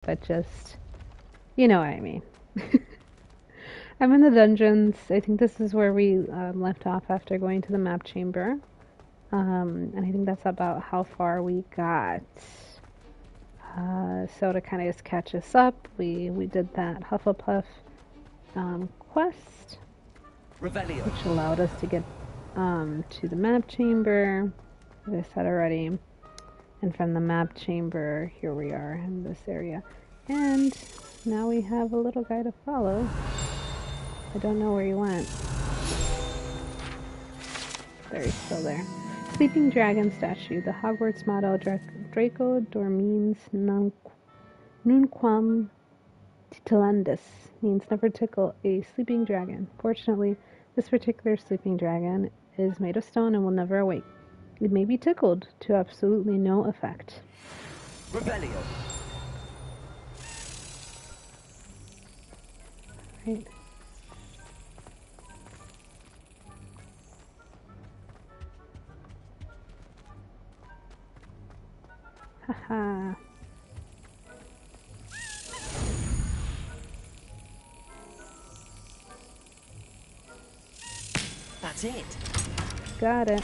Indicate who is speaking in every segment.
Speaker 1: but just, you know what I mean. I'm in the dungeons. I think this is where we left off after going to the map chamber. And I think that's about how far we got. So to kind of just catch us up, we did that Hufflepuff quest,
Speaker 2: Revelio.
Speaker 1: which allowed us to get to the map chamber, as I said already. And from the map chamber, here we are in this area. And now we have a little guy to follow. I don't know where he went. There, he's still there. Sleeping Dragon Statue. The Hogwarts motto, Draco dormins nunquam titullandus, means never tickle a sleeping dragon. Fortunately, this particular sleeping dragon is made of stone and will never awake. It may be tickled to absolutely no effect.
Speaker 2: Revelio.
Speaker 1: Right. Haha.
Speaker 2: That's it.
Speaker 1: Got it.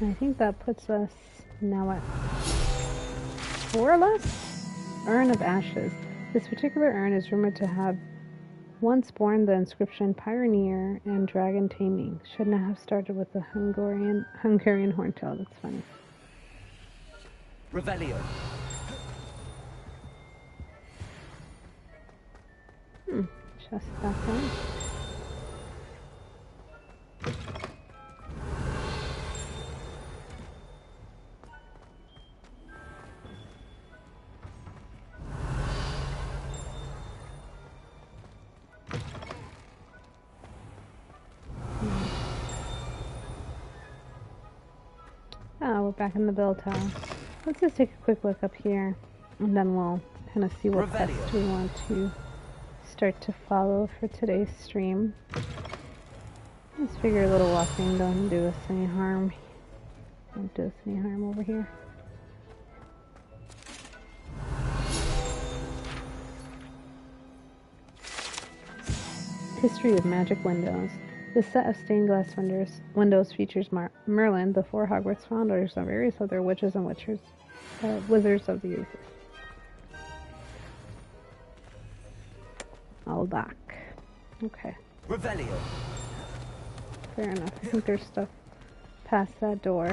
Speaker 1: I think that puts us now at 4 less? Urn of Ashes. This particular urn is rumored to have once borne the inscription Pioneer and Dragon Taming. Should not have started with the Hungarian horntail. That's funny.
Speaker 2: Revelio.
Speaker 1: Just back on. Ah, we're back in the bell tower. Let's just take a quick look up here, and then we'll kind of see what quest we want to start to follow for today's stream. Just figure a little walking don't do us any harm. Don't do us any harm over here. History of Magic Windows. This set of stained glass windows features Merlin, the 4 Hogwarts founders, and various other witches and wizards of the ages. All back. Okay.
Speaker 2: Revelio.
Speaker 1: Fair enough. I think there's stuff past that door.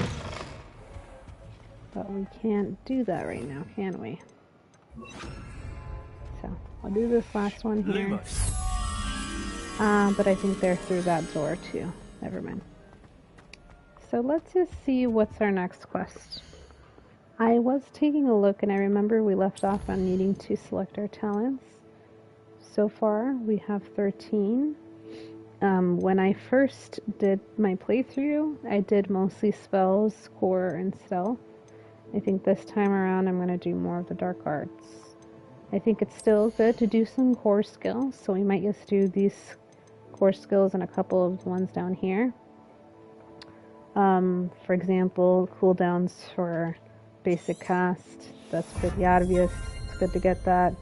Speaker 1: But we can't do that right now, can we? So, I'll do this last one here.
Speaker 2: Lumos.
Speaker 1: But I think they're through that door too. Never mind. So let's just see what's our next quest. I was taking a look and I remember we left off on needing to select our talents. So far we have 13. When I first did my playthrough, I did mostly spells, core, and stealth. I think this time around I'm going to do more of the dark arts. I think it's still good to do some core skills, so we might just do these core skills and a couple of ones down here. For example, cooldowns for basic cast. That's pretty obvious. It's good to get that.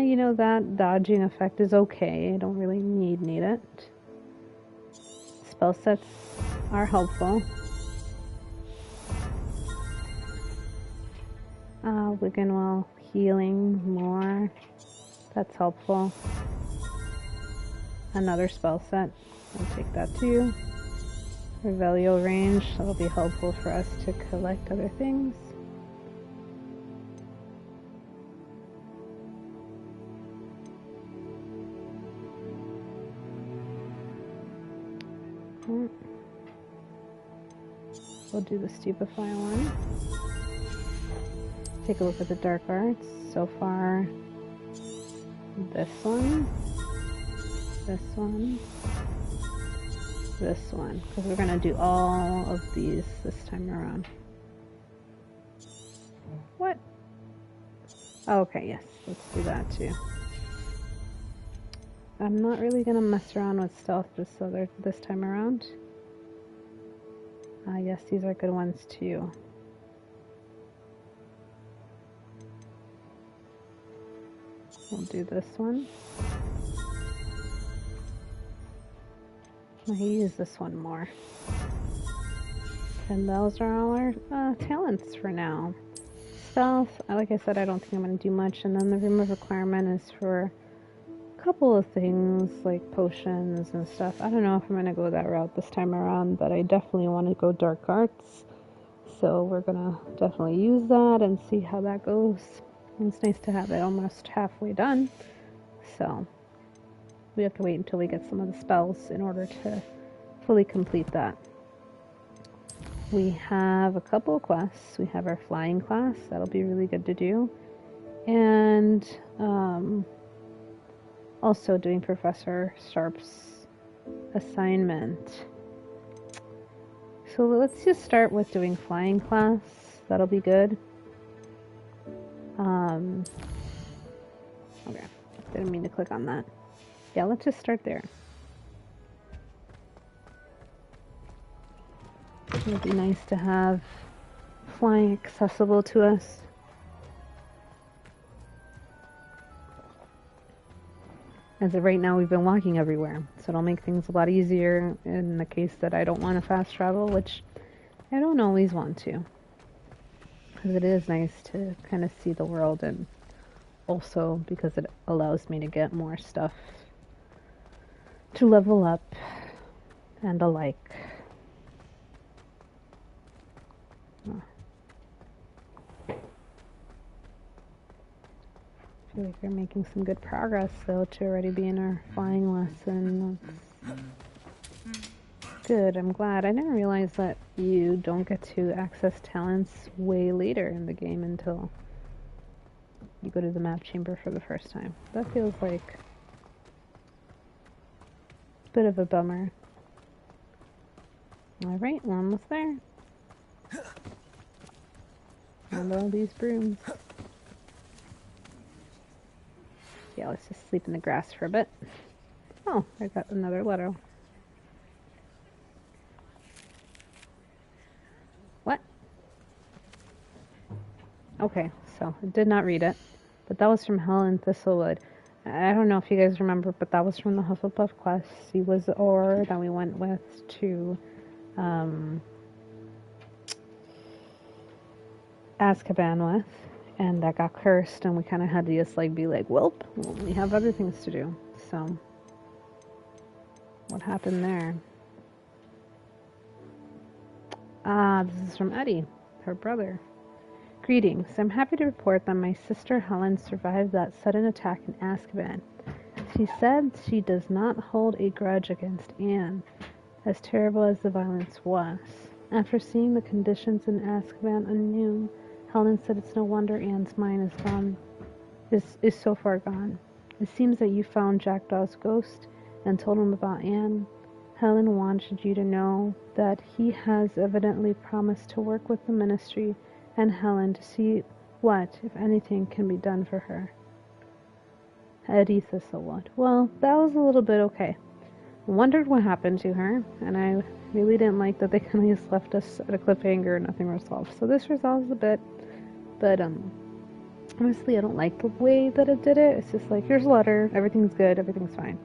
Speaker 1: You know, that dodging effect is okay. I don't really need it. Spell sets are helpful. Wiggenwell healing more. That's helpful. Another spell set. I'll take that too. Revelio range. That'll be helpful for us to collect other things. We'll do the Stupefy one. Take a look at the dark arts. So far, this one, this one, this one. Because we're going to do all of these this time around. What? Oh, okay, yes. Let's do that too. I'm not really gonna mess around with stealth this time around. Yes, these are good ones too. We'll do this one. I'll use this one more. And those are all our talents for now. Stealth, like I said, I don't think I'm going to do much. And then the remove requirement is for a couple of things like potions and stuff. I don't know if I'm going to go that route this time around, but I definitely want to go dark arts. So we're going to definitely use that and see how that goes. It's nice to have it almost halfway done. So we have to wait until we get some of the spells in order to fully complete that. We have a couple of quests. We have our flying class. That'll be really good to do. And also doing Professor Sharp's assignment. So let's just start with doing flying class. That'll be good. Okay. Didn't mean to click on that. Yeah, let's just start there. It would be nice to have flying accessible to us. As of right now, we've been walking everywhere, so it'll make things a lot easier in the case that I don't want to fast travel, which I don't always want to. Because it is nice to kind of see the world, and also because it allows me to get more stuff to level up and the like. I feel like we're making some good progress, though, to already be in our flying lesson. That's good. I'm glad. I didn't realize that you don't get to access talents way later in the game until you go to the map chamber for the first time. That feels like a bit of a bummer. Alright, we're almost there. And all these brooms. Yeah, let's just sleep in the grass for a bit. Oh, I got another letter. What? Okay, so I did not read it, but that was from Helen Thistlewood. I don't know if you guys remember, but that was from the Hufflepuff quest. He was the Auror that we went with to Azkaban with, and that got cursed, and we kind of had to just like be like, welp, we have other things to do. So what happened there? This is from Eddie, her brother. Greetings. I'm happy to report that my sister Helen survived that sudden attack in Azkaban. She said she does not hold a grudge against Anne, as terrible as the violence was. After seeing the conditions in Azkaban anew, Helen said it's no wonder Anne's mind is so far gone. It seems that you found Jackdaw's ghost and told him about Anne. Helen wanted you to know that he has evidently promised to work with the Ministry and Helen to see what, if anything, can be done for her. Eddie Thistlewood. Well, that was a little bit okay. I wondered what happened to her, and I really didn't like that they kind of just left us at a cliffhanger and nothing resolved. So this resolves a bit, but honestly, I don't like the way that it did it. It's just like, here's a letter, everything's good, everything's fine.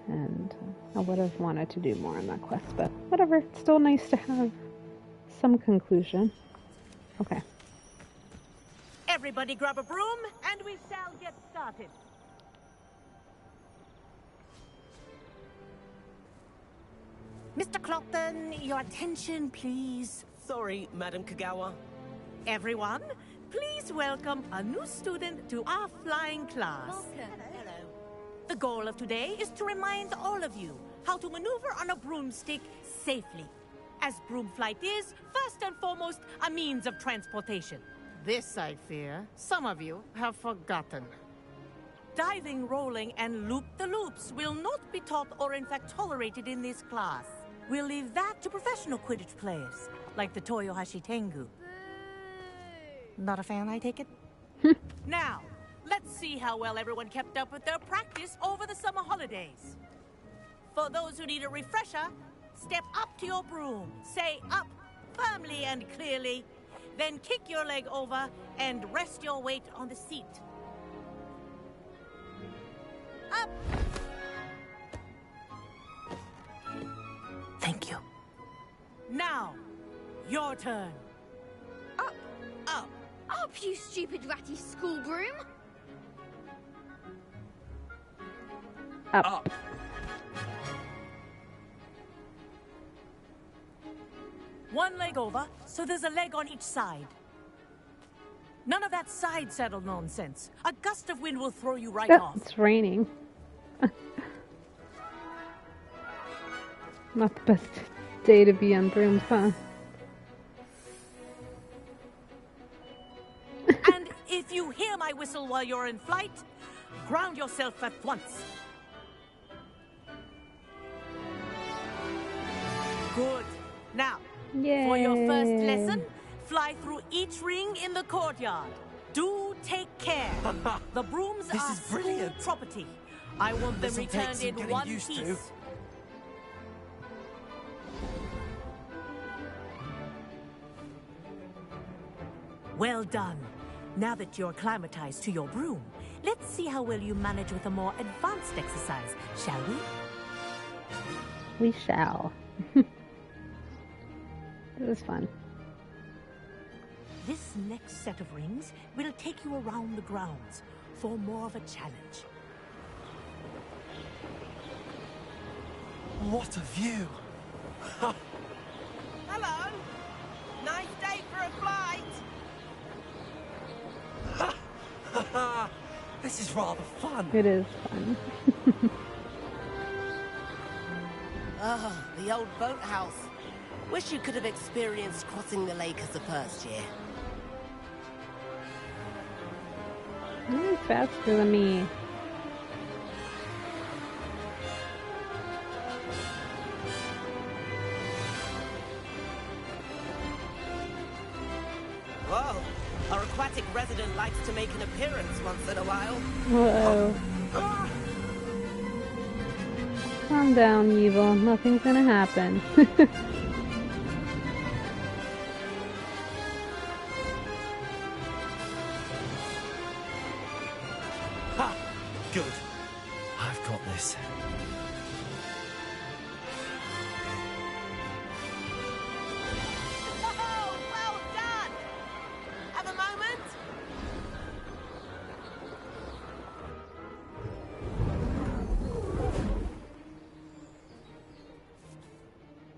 Speaker 1: And I would have wanted to do more on that quest, but whatever. It's still nice to have some conclusion. Okay.
Speaker 3: Everybody grab a broom, and we shall get started. Mr. Clopton, your attention, please.
Speaker 2: Sorry, Madam Kagawa.
Speaker 3: Everyone, please welcome a new student to our flying class.
Speaker 4: Hello.
Speaker 3: The goal of today is to remind all of you how to maneuver on a broomstick safely, as broom flight is, first and foremost, a means of transportation.
Speaker 4: This, I fear, some of you have forgotten.
Speaker 3: Diving, rolling, and loop-the-loops will not be taught or in fact tolerated in this class. We'll leave that to professional Quidditch players, like the Toyohashi Tengu. Not a fan, I take it? Now, Let's see how well everyone kept up with their practice over the summer holidays. For those who need a refresher, step up to your broom, say up firmly and clearly, then kick your leg over and rest your weight on the seat. Up! Thank you. Now, your turn.
Speaker 5: Up,
Speaker 3: Up.
Speaker 5: up, you stupid ratty school broom.
Speaker 1: Up.
Speaker 3: One leg over, so there's a leg on each side. None of that side saddle nonsense. A gust of wind will throw you right off.
Speaker 1: It's raining. Not the best day to be on brooms, huh?
Speaker 3: And if you hear my whistle while you're in flight, ground yourself at once. Good. Now,
Speaker 1: Yay.
Speaker 3: for your first lesson, fly through each ring in the courtyard. Do take care. The brooms
Speaker 2: This
Speaker 3: are
Speaker 2: is
Speaker 3: school
Speaker 2: brilliant.
Speaker 3: property. I want them
Speaker 2: This'll take
Speaker 3: returned
Speaker 2: some
Speaker 3: in
Speaker 2: getting
Speaker 3: one
Speaker 2: used to.
Speaker 3: piece. Well done. Now that you're acclimatized to your broom, let's see how well you manage with a more advanced exercise, shall we?
Speaker 1: We shall. This is fun.
Speaker 3: This next set of rings will take you around the grounds for more of a challenge.
Speaker 2: What a view!
Speaker 6: Hello. Nice day for a flight.
Speaker 2: This is rather fun.
Speaker 1: It is fun.
Speaker 6: Oh, the old boathouse. Wish you could have experienced crossing the lake as a first year.
Speaker 1: You're faster than me.
Speaker 6: Whoa. Our aquatic resident likes to make an appearance once in a while.
Speaker 1: Whoa.
Speaker 6: Ah!
Speaker 1: Calm down, evil. Nothing's gonna happen.
Speaker 2: Ha! Good. I've got this.
Speaker 6: Whoa, well done! Have a moment?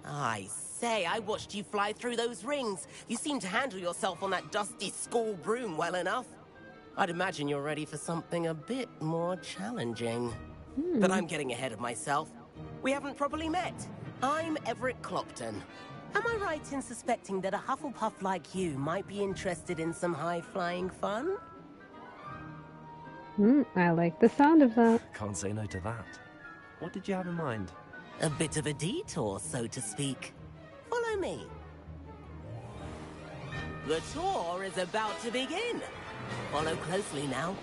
Speaker 6: I say, I watched you fly through those rings. You seem to handle yourself on that dusty school broom well enough. I'd imagine you're ready for something a bit more challenging. But I'm getting ahead of myself. We haven't properly met. I'm Everett Clopton. Am I right in suspecting that a Hufflepuff like you might be interested in some high-flying fun?
Speaker 1: I like the sound of that.
Speaker 2: Can't say no to that. What did you have in mind?
Speaker 6: A bit of a detour, so to speak. Follow me. The tour is about to begin. Follow closely now.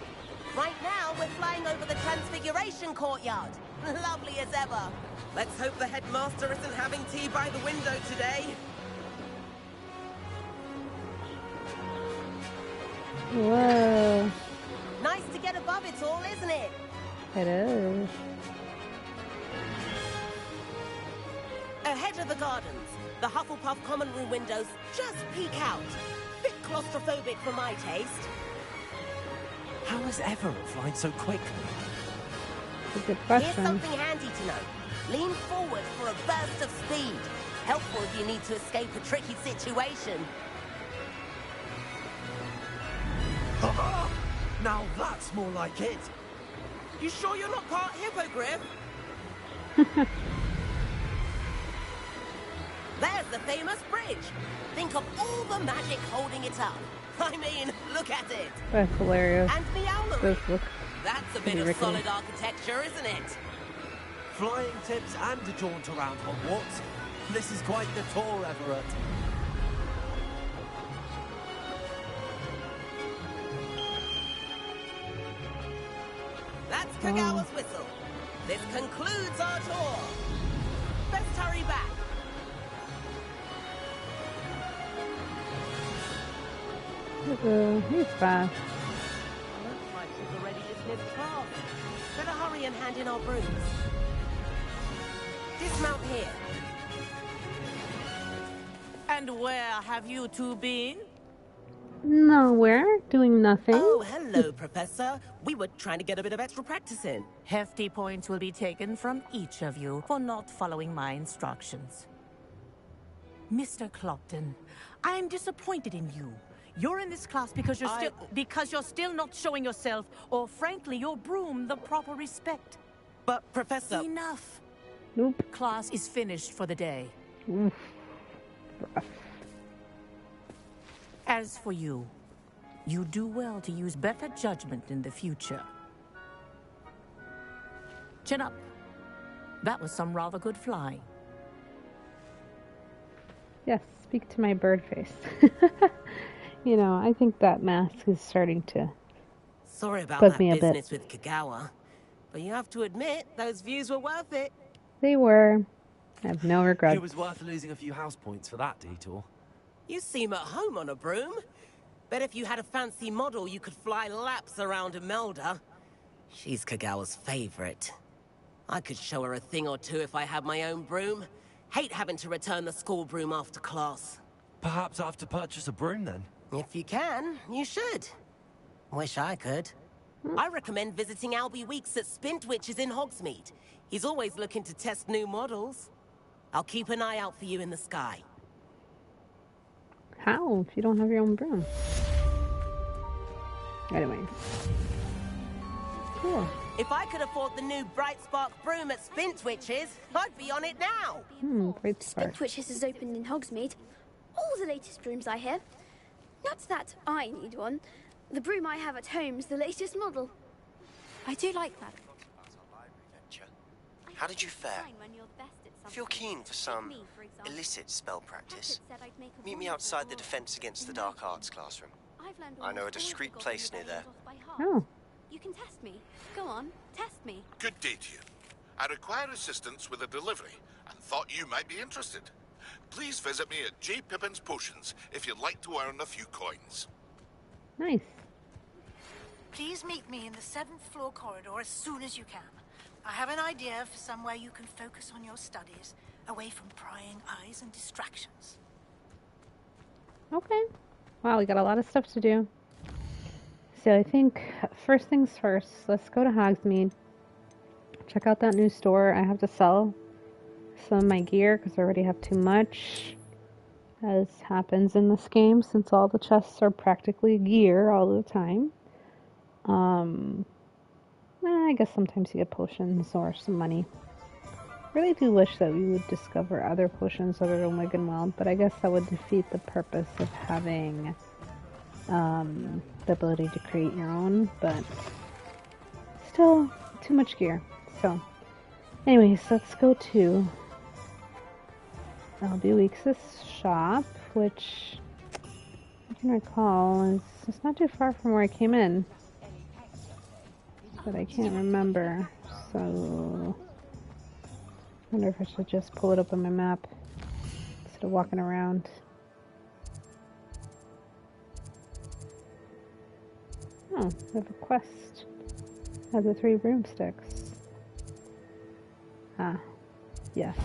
Speaker 6: Right now, we're flying over the Transfiguration Courtyard. Lovely as ever. Let's hope the headmaster isn't having tea by the window today.
Speaker 1: Whoa.
Speaker 6: Nice to get above it all, isn't it?
Speaker 1: It is.
Speaker 6: Ahead of the gardens, the Hufflepuff common room windows just peek out. Bit claustrophobic for my taste.
Speaker 2: How is Everett flying so quickly?
Speaker 1: It's a good
Speaker 6: Here's
Speaker 1: question.
Speaker 6: something handy to know. Lean forward for a burst of speed. Helpful if you need to escape a tricky situation.
Speaker 2: Now that's more like it.
Speaker 6: You sure you're not part hippogriff? There's the famous bridge. Think of all the magic holding it up. I mean, look at it.
Speaker 1: That's hilarious.
Speaker 6: And the owlery.
Speaker 1: This looks
Speaker 6: That's a
Speaker 1: pretty
Speaker 6: bit of
Speaker 1: rickety.
Speaker 6: solid architecture, isn't it?
Speaker 2: Flying tips and a jaunt around Hogwarts. This is quite the tour, Everett.
Speaker 6: Kagawa's whistle. This concludes our tour. Let's hurry back.
Speaker 1: He's fast.
Speaker 6: Looks like she's already dismissed class. Better hurry and hand in our brooms. Dismount here.
Speaker 3: And where have you two been?
Speaker 1: Nowhere. Doing nothing.
Speaker 6: Oh, hello, Professor. We were trying to get a bit of extra practice in.
Speaker 3: Hefty points will be taken from each of you for not following my instructions. Mr. Clopton, I'm disappointed in you. You're in this class because you're still not showing yourself, or frankly, your broom the proper respect.
Speaker 6: But, Professor...
Speaker 3: Enough.
Speaker 1: Nope.
Speaker 3: Class is finished for the day.
Speaker 1: Oof. Rough.
Speaker 3: As for you, you do well to use better judgment in the future. Chin up. That was some rather good flying.
Speaker 1: Yes, speak to my bird face. You know, I think that mask is starting to
Speaker 6: Sorry about
Speaker 1: bug
Speaker 6: that
Speaker 1: me a bit.
Speaker 6: business with Kagawa. But you have to admit, those views were worth it.
Speaker 1: They were. I have no regrets.
Speaker 2: It was worth losing a few house points for that detour.
Speaker 6: You seem at home on a broom. Bet if you had a fancy model, you could fly laps around Imelda. She's Kagawa's favorite. I could show her a thing or two if I had my own broom. Hate having to return the school broom after class.
Speaker 2: Perhaps I have to purchase a broom then.
Speaker 6: If you can, you should. Wish I could. I recommend visiting Albie Weeks at Spintwitches in Hogsmeade. He's always looking to test new models. I'll keep an eye out for you in the sky.
Speaker 1: How, if you don't have your own broom? Anyway. Cool.
Speaker 6: If I could afford the new Bright Spark broom at Spintwitches, I'd be on it now.
Speaker 1: Great spark.
Speaker 5: Spintwitches is opened in Hogsmeade. All the latest brooms I have. Not that I need one. The broom I have at home's the latest model.
Speaker 7: I do like that.
Speaker 8: How did you fare? If you're keen for some illicit spell practice, meet me outside the Defense Against the Dark Arts classroom. I know a discreet place near there.
Speaker 1: Oh.
Speaker 5: You can test me. Go on, test me.
Speaker 9: Good day to you. I require assistance with a delivery and thought you might be interested. Please visit me at J. Pippin's Potions if you'd like to earn a few coins.
Speaker 1: Nice.
Speaker 7: Please meet me in the 7th floor corridor as soon as you can. I have an idea for somewhere you can focus on your studies, away from prying eyes and distractions.
Speaker 1: Okay. Wow, we got a lot of stuff to do. So I think first things first, let's go to Hogsmeade. Check out that new store. I have to sell some of my gear because I already have too much, as happens in this game since all the chests are practically gear all the time. I guess sometimes you get potions or some money. Really do wish that we would discover other potions other than Wiggenweld, but I guess that would defeat the purpose of having the ability to create your own, but still too much gear. So anyways, let's go to Albie Weeks' shop, which I can recall is it's not too far from where I came in, but I can't remember, so I wonder if I should just pull it up on my map instead of walking around. Oh, I have a quest. Has the 3 broomsticks. Ah, yes.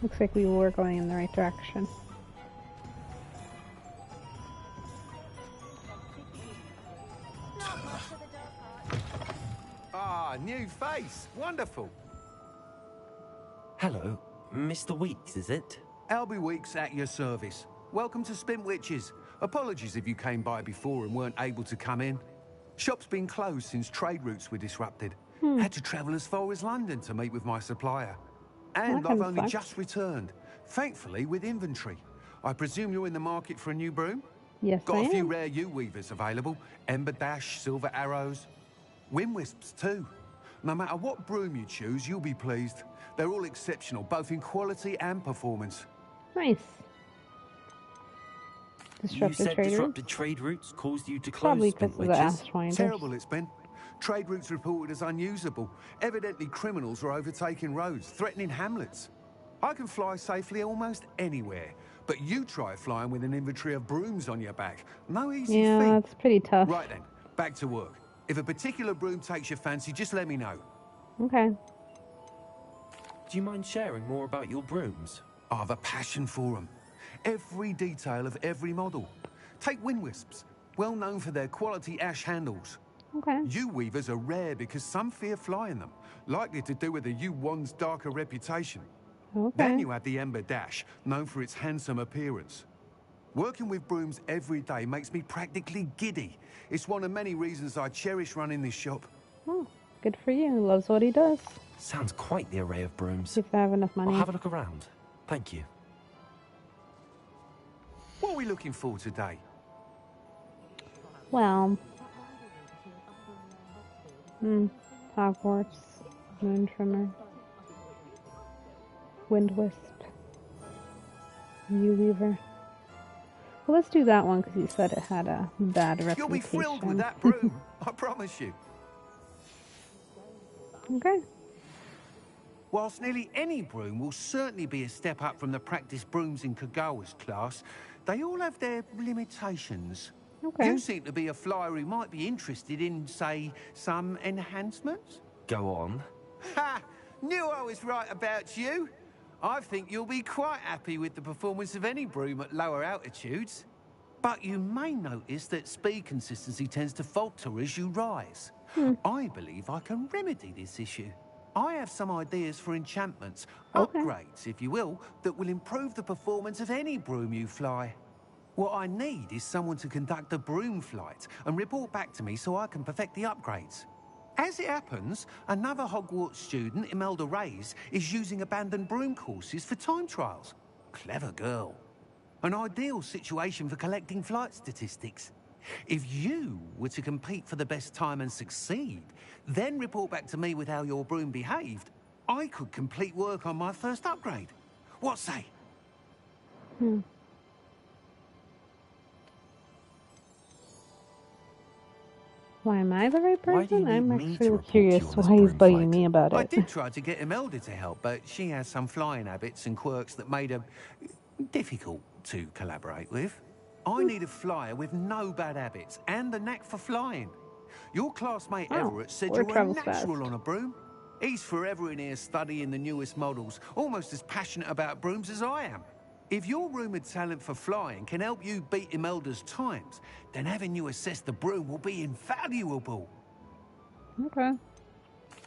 Speaker 1: Looks like we were going in the right direction.
Speaker 10: Ah, new face. Wonderful.
Speaker 2: Hello, Mr. Weeks, is it?
Speaker 10: Albie Weeks at your service. Welcome to Spintwitches. Apologies if you came by before and weren't able to come in. Shop's been closed since trade routes were disrupted. Had to travel as far as London to meet with my supplier. And I've only just returned, thankfully with inventory. I presume you're in the market for a new broom?
Speaker 1: Yes,
Speaker 10: Got
Speaker 1: I
Speaker 10: a few
Speaker 1: am.
Speaker 10: rare U-weavers available. Ember Dash, Silver Arrows. Wind Wisps too. No matter what broom you choose, you'll be pleased. They're all exceptional, both in quality and performance.
Speaker 1: Nice.
Speaker 2: You
Speaker 1: Disrupted
Speaker 2: said
Speaker 1: trade routes?
Speaker 2: disrupted trade routes caused you to close
Speaker 1: Probably because of the
Speaker 2: Spintwitches?
Speaker 1: Ashwinders.
Speaker 10: Terrible it's been. Trade routes reported as unusable. Evidently criminals are overtaking roads, threatening hamlets. I can fly safely almost anywhere, but you try flying with an inventory of brooms on your back. No easy feat.
Speaker 1: Yeah, it's pretty tough.
Speaker 10: Right then, back to work. If a particular broom takes your fancy, just let me know.
Speaker 1: Okay.
Speaker 11: Do you mind sharing more about your brooms?
Speaker 10: I have a passion for them. Every detail of every model. Take wind wisps, well known for their quality ash handles.
Speaker 1: Okay.
Speaker 10: U-weavers are rare because some fear flying them, likely to do with the U-1's darker reputation.
Speaker 1: Okay.
Speaker 10: Then you have the Ember Dash, known for its handsome appearance. Working with brooms every day makes me practically giddy. It's one of many reasons I cherish running this shop.
Speaker 1: Oh, good for you. He loves what he does.
Speaker 11: Sounds quite the array of brooms.
Speaker 1: If I have enough money.
Speaker 11: I'll have a look around. Thank you.
Speaker 10: What are we looking for today?
Speaker 1: Well, Hogwarts, Moon Trimmer, Wind Wisp, U-weaver. Well, let's do that one because you said it had a bad reputation.
Speaker 10: You'll be thrilled with that broom, I promise you.
Speaker 1: Okay.
Speaker 10: Whilst nearly any broom will certainly be a step up from the practice brooms in Kagawa's class, they all have their limitations.
Speaker 1: Okay.
Speaker 10: You seem to be a flyer who might be interested in, say, some enhancements?
Speaker 11: Go on.
Speaker 10: Ha! Knew I was right about you. I think you'll be quite happy with the performance of any broom at lower altitudes. But you may notice that speed consistency tends to falter as you rise. I believe I can remedy this issue. I have some ideas for enchantments, upgrades, if you will, that will improve the performance of any broom you fly. What I need is someone to conduct a broom flight and report back to me so I can perfect the upgrades. As it happens, another Hogwarts student, Imelda Reyes, is using abandoned broom courses for time trials. Clever girl. An ideal situation for collecting flight statistics. If you were to compete for the best time and succeed, then report back to me with how your broom behaved, I could complete work on my first upgrade. What say?
Speaker 1: Why am I the right
Speaker 11: Why do you
Speaker 1: person?
Speaker 11: need
Speaker 1: I'm
Speaker 11: me to
Speaker 1: actually
Speaker 11: report
Speaker 1: curious
Speaker 11: you on this
Speaker 1: why he's
Speaker 11: broom
Speaker 1: bugging
Speaker 11: flight?
Speaker 1: me about
Speaker 10: I
Speaker 1: it.
Speaker 10: did try to get Imelda to help, but she has some flying habits and quirks that made her difficult to collaborate with. I need a flyer with no bad habits and a knack for flying. Your classmate Everett said you were a natural on a broom. He's forever in here studying the newest models, almost as passionate about brooms as I am. If your rumoured talent for flying can help you beat Imelda's times, then having you assess the broom will be invaluable.
Speaker 1: Okay.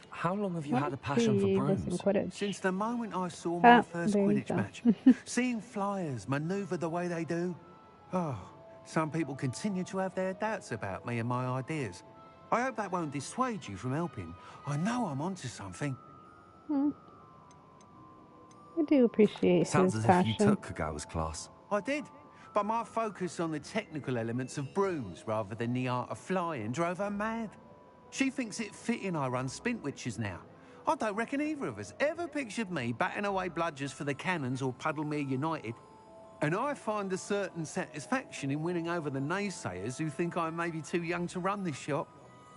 Speaker 11: How long have you had a passion for brooms?
Speaker 10: Since the moment I saw my first
Speaker 1: there you
Speaker 10: Quidditch
Speaker 1: go.
Speaker 10: match. Seeing flyers manoeuvre the way they do. Oh, some people continue to have their doubts about me and my ideas. I hope that won't dissuade you from helping. I know I'm onto something.
Speaker 1: I do appreciate
Speaker 11: Sounds
Speaker 1: his
Speaker 11: as
Speaker 1: passion.
Speaker 11: if you took Kagawa's class.
Speaker 10: I did, but my focus on the technical elements of brooms rather than the art of flying drove her mad. She thinks it fitting I run Spintwitches now. I don't reckon either of us ever pictured me batting away bludgers for the Cannons or Puddlemere United. And I find a certain satisfaction in winning over the naysayers who think I may be too young to run this shop.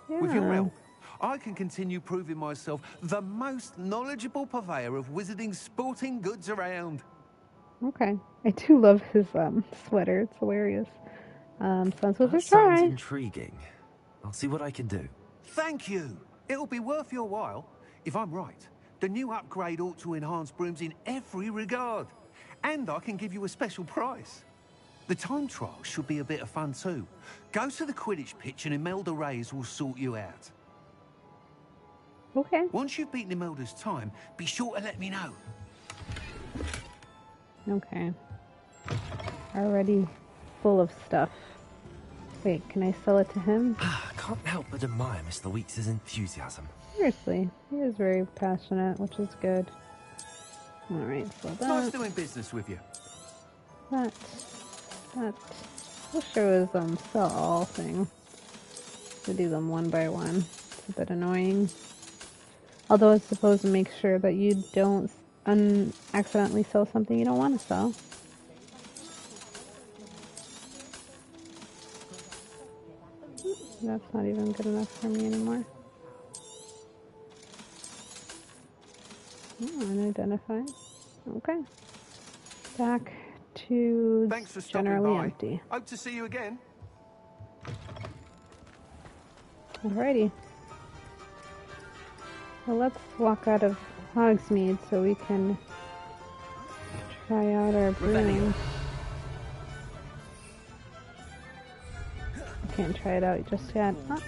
Speaker 10: With your help, I can continue proving myself the most knowledgeable purveyor of wizarding sporting goods around.
Speaker 1: Okay. I do love his sweater. It's hilarious. Sounds worth a
Speaker 11: That sounds
Speaker 1: try.
Speaker 11: intriguing. I'll see what I can do.
Speaker 10: Thank you. It'll be worth your while. If I'm right, the new upgrade ought to enhance brooms in every regard. And I can give you a special price. The time trial should be a bit of fun too. Go to the Quidditch pitch and Imelda Reyes will sort you out.
Speaker 1: Okay.
Speaker 10: Once you've beaten Imelda's time, be sure to let me know.
Speaker 1: Okay. Already full of stuff. Wait, can I sell it to him?
Speaker 11: I can't help but admire Mr. Weeks' enthusiasm.
Speaker 1: Seriously, he is very passionate, which is good. Alright, so that...
Speaker 10: Nice doing business with you.
Speaker 1: That... We'll show his, sell all thing. To do them one by one. It's a bit annoying. Although it's supposed to make sure that you don't accidentally sell something you don't want to sell. That's not even good enough for me anymore. Oh, unidentified. Okay. Back to
Speaker 10: Thanks for stopping
Speaker 1: generally
Speaker 10: by.
Speaker 1: empty.
Speaker 10: Hope to see you again.
Speaker 1: Alrighty. Well, let's walk out of Hogsmeade so we can try out our broom. I can't try it out just yet. Oh.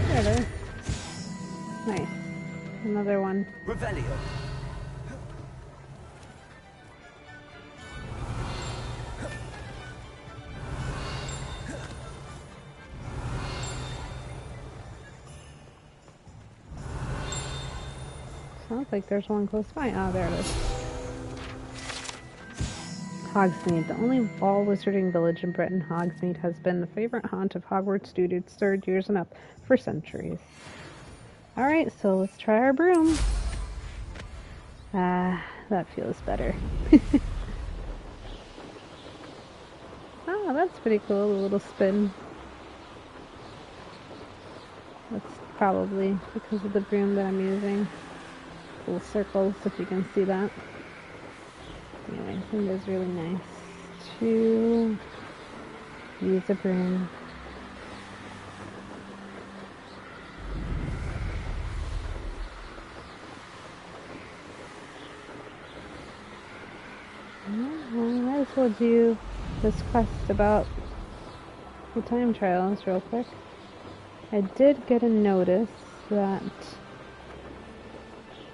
Speaker 1: There it is. Nice. Another one.
Speaker 2: Revelio.
Speaker 1: Sounds like there's one close by. Oh, there it is. Hogsmeade, the only all-wizarding village in Britain, Hogsmeade has been the favorite haunt of Hogwarts students third years and up for centuries. Alright, so let's try our broom. That feels better. Oh, that's pretty cool, a little spin. That's probably because of the broom that I'm using. Little circles, if you can see that. Anyway, I think it's really nice to use a broom. Well, I might as well do this quest about the time trials real quick. I did get a notice that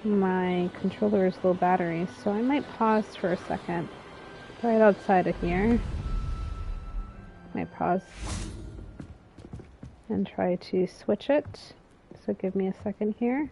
Speaker 1: my controller is low battery, so I might pause for a second right outside of here. Might pause and try to switch it. So give me a second here.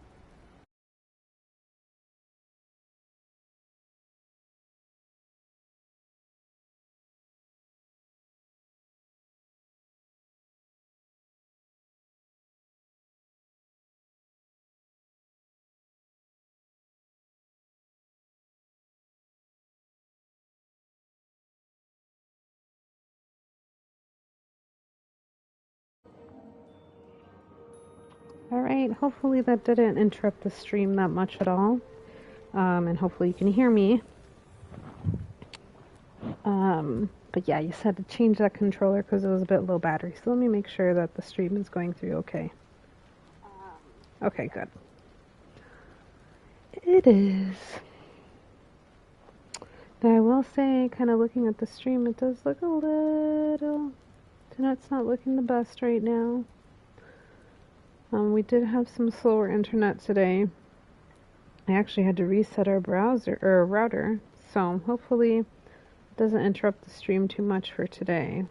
Speaker 1: Alright, hopefully that didn't interrupt the stream that much at all. And hopefully you can hear me. But yeah, you said to change that controller because it was a bit low battery. So let me make sure that the stream is going through okay. Okay, good. It is. Now I will say, kind of looking at the stream, it does look a little... Internet's not looking the best right now. We did have some slower internet today. I actually had to reset our browser or router, so hopefully it doesn't interrupt the stream too much for today.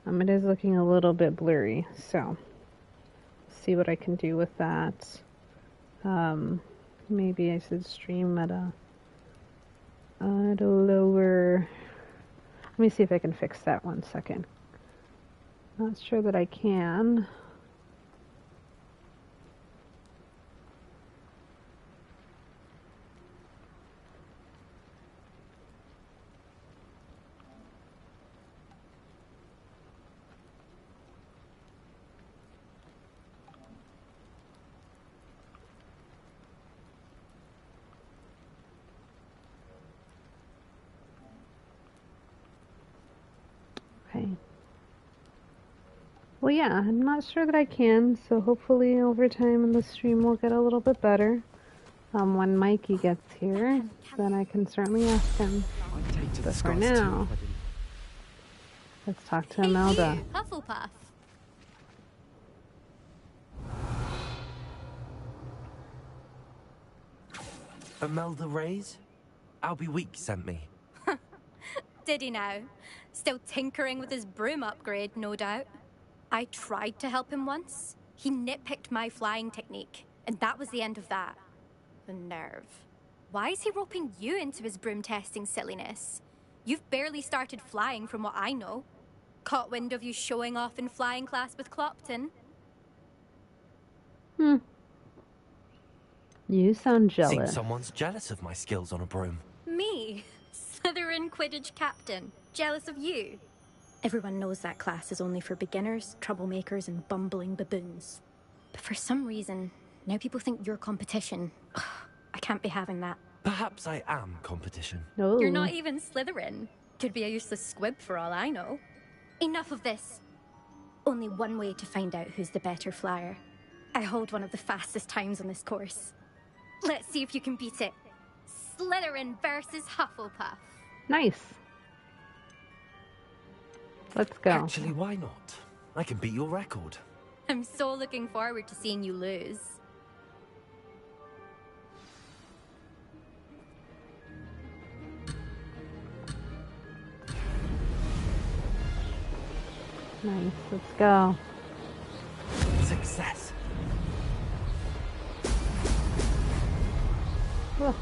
Speaker 1: It is looking a little bit blurry, so see what I can do with that. Maybe I should stream at a lower. Let me see if I can fix that 1 second. Not sure that I can. Okay. Well, yeah, I'm not sure that I can, so hopefully over time in the stream will get a little bit better. When Mikey gets here, then I can certainly ask him. But for now, let's talk to Imelda.
Speaker 12: Hey, Hufflepuff.
Speaker 2: Imelda Reyes? Albie Week sent me.
Speaker 12: Did he now? Still tinkering with his broom upgrade, no doubt. I tried to help him once. He nitpicked my flying technique, and that was the end of that. The nerve. Why is he roping you into his broom testing silliness? You've barely started flying from what I know. Caught wind of you showing off in flying class with Clopton.
Speaker 1: You sound jealous.
Speaker 2: Think someone's jealous of my skills on a broom.
Speaker 12: Me? Slytherin Quidditch captain. Jealous of you? Everyone knows that class is only for beginners, troublemakers, and bumbling baboons. But for some reason, now people think you're competition. Ugh, I can't be having that.
Speaker 2: Perhaps I am competition.
Speaker 1: No.
Speaker 12: You're not even Slytherin. Could be a useless squib for all I know. Enough of this. Only one way to find out who's the better flyer. I hold one of the fastest times on this course. Let's see if you can beat it. Slytherin versus Hufflepuff.
Speaker 1: Nice. Let's go.
Speaker 2: Actually, why not? I can beat your record.
Speaker 12: I'm so looking forward to seeing you lose.
Speaker 1: Nice. Let's go.
Speaker 2: Success.
Speaker 1: Whoa.